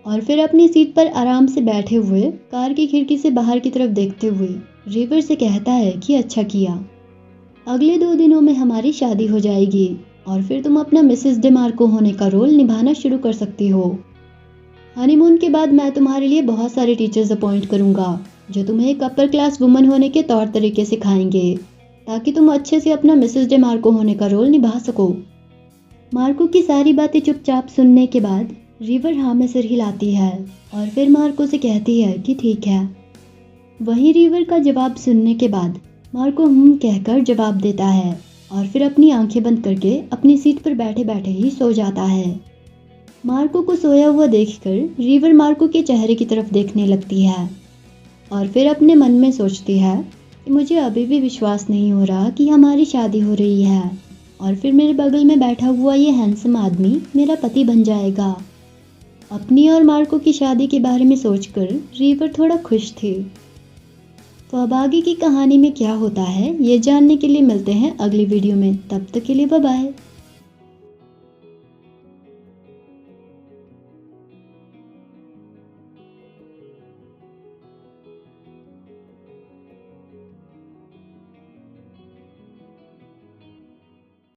और फिर अपनी सीट पर आराम से बैठे हुए कार की खिड़की से बाहर की तरफ देखते हुए रिवर से कहता है कि अच्छा किया, अगले 2 दिनों में हमारी शादी हो जाएगी और फिर तुम अपना मिसेस डेमार्को होने का रोल निभाना शुरू कर सकती हो। हनीमून के बाद मैं तुम्हारे लिए बहुत सारे टीचर्स अपॉइंट करूंगा जो तुम्हें एक अपर क्लास वुमन होने के तौर तरीके सिखाएंगे ताकि तुम अच्छे से अपना मिसेस डेमार्को होने का रोल निभा सको। मार्को की सारी बातें चुपचाप सुनने के बाद रिवर हाँ में सिर हिलाती है और फिर मार्को से कहती है कि ठीक है। वहीं रिवर का जवाब सुनने के बाद मार्को कहकर जवाब देता है और फिर अपनी आंखें बंद करके अपनी सीट पर बैठे बैठे ही सो जाता है। मार्को को सोया हुआ देखकर रिवर मार्को के चेहरे की तरफ देखने लगती है और फिर अपने मन में सोचती है कि मुझे अभी भी विश्वास नहीं हो रहा कि हमारी शादी हो रही है और फिर मेरे बगल में बैठा हुआ ये हैंडसम आदमी मेरा पति बन जाएगा। अपनी और मार्को की शादी के बारे में सोचकर रिवर थोड़ा खुश थी। तो अब आगे की कहानी में क्या होता है ये जानने के लिए मिलते हैं अगली वीडियो में। तब तक के लिए बाय बाय।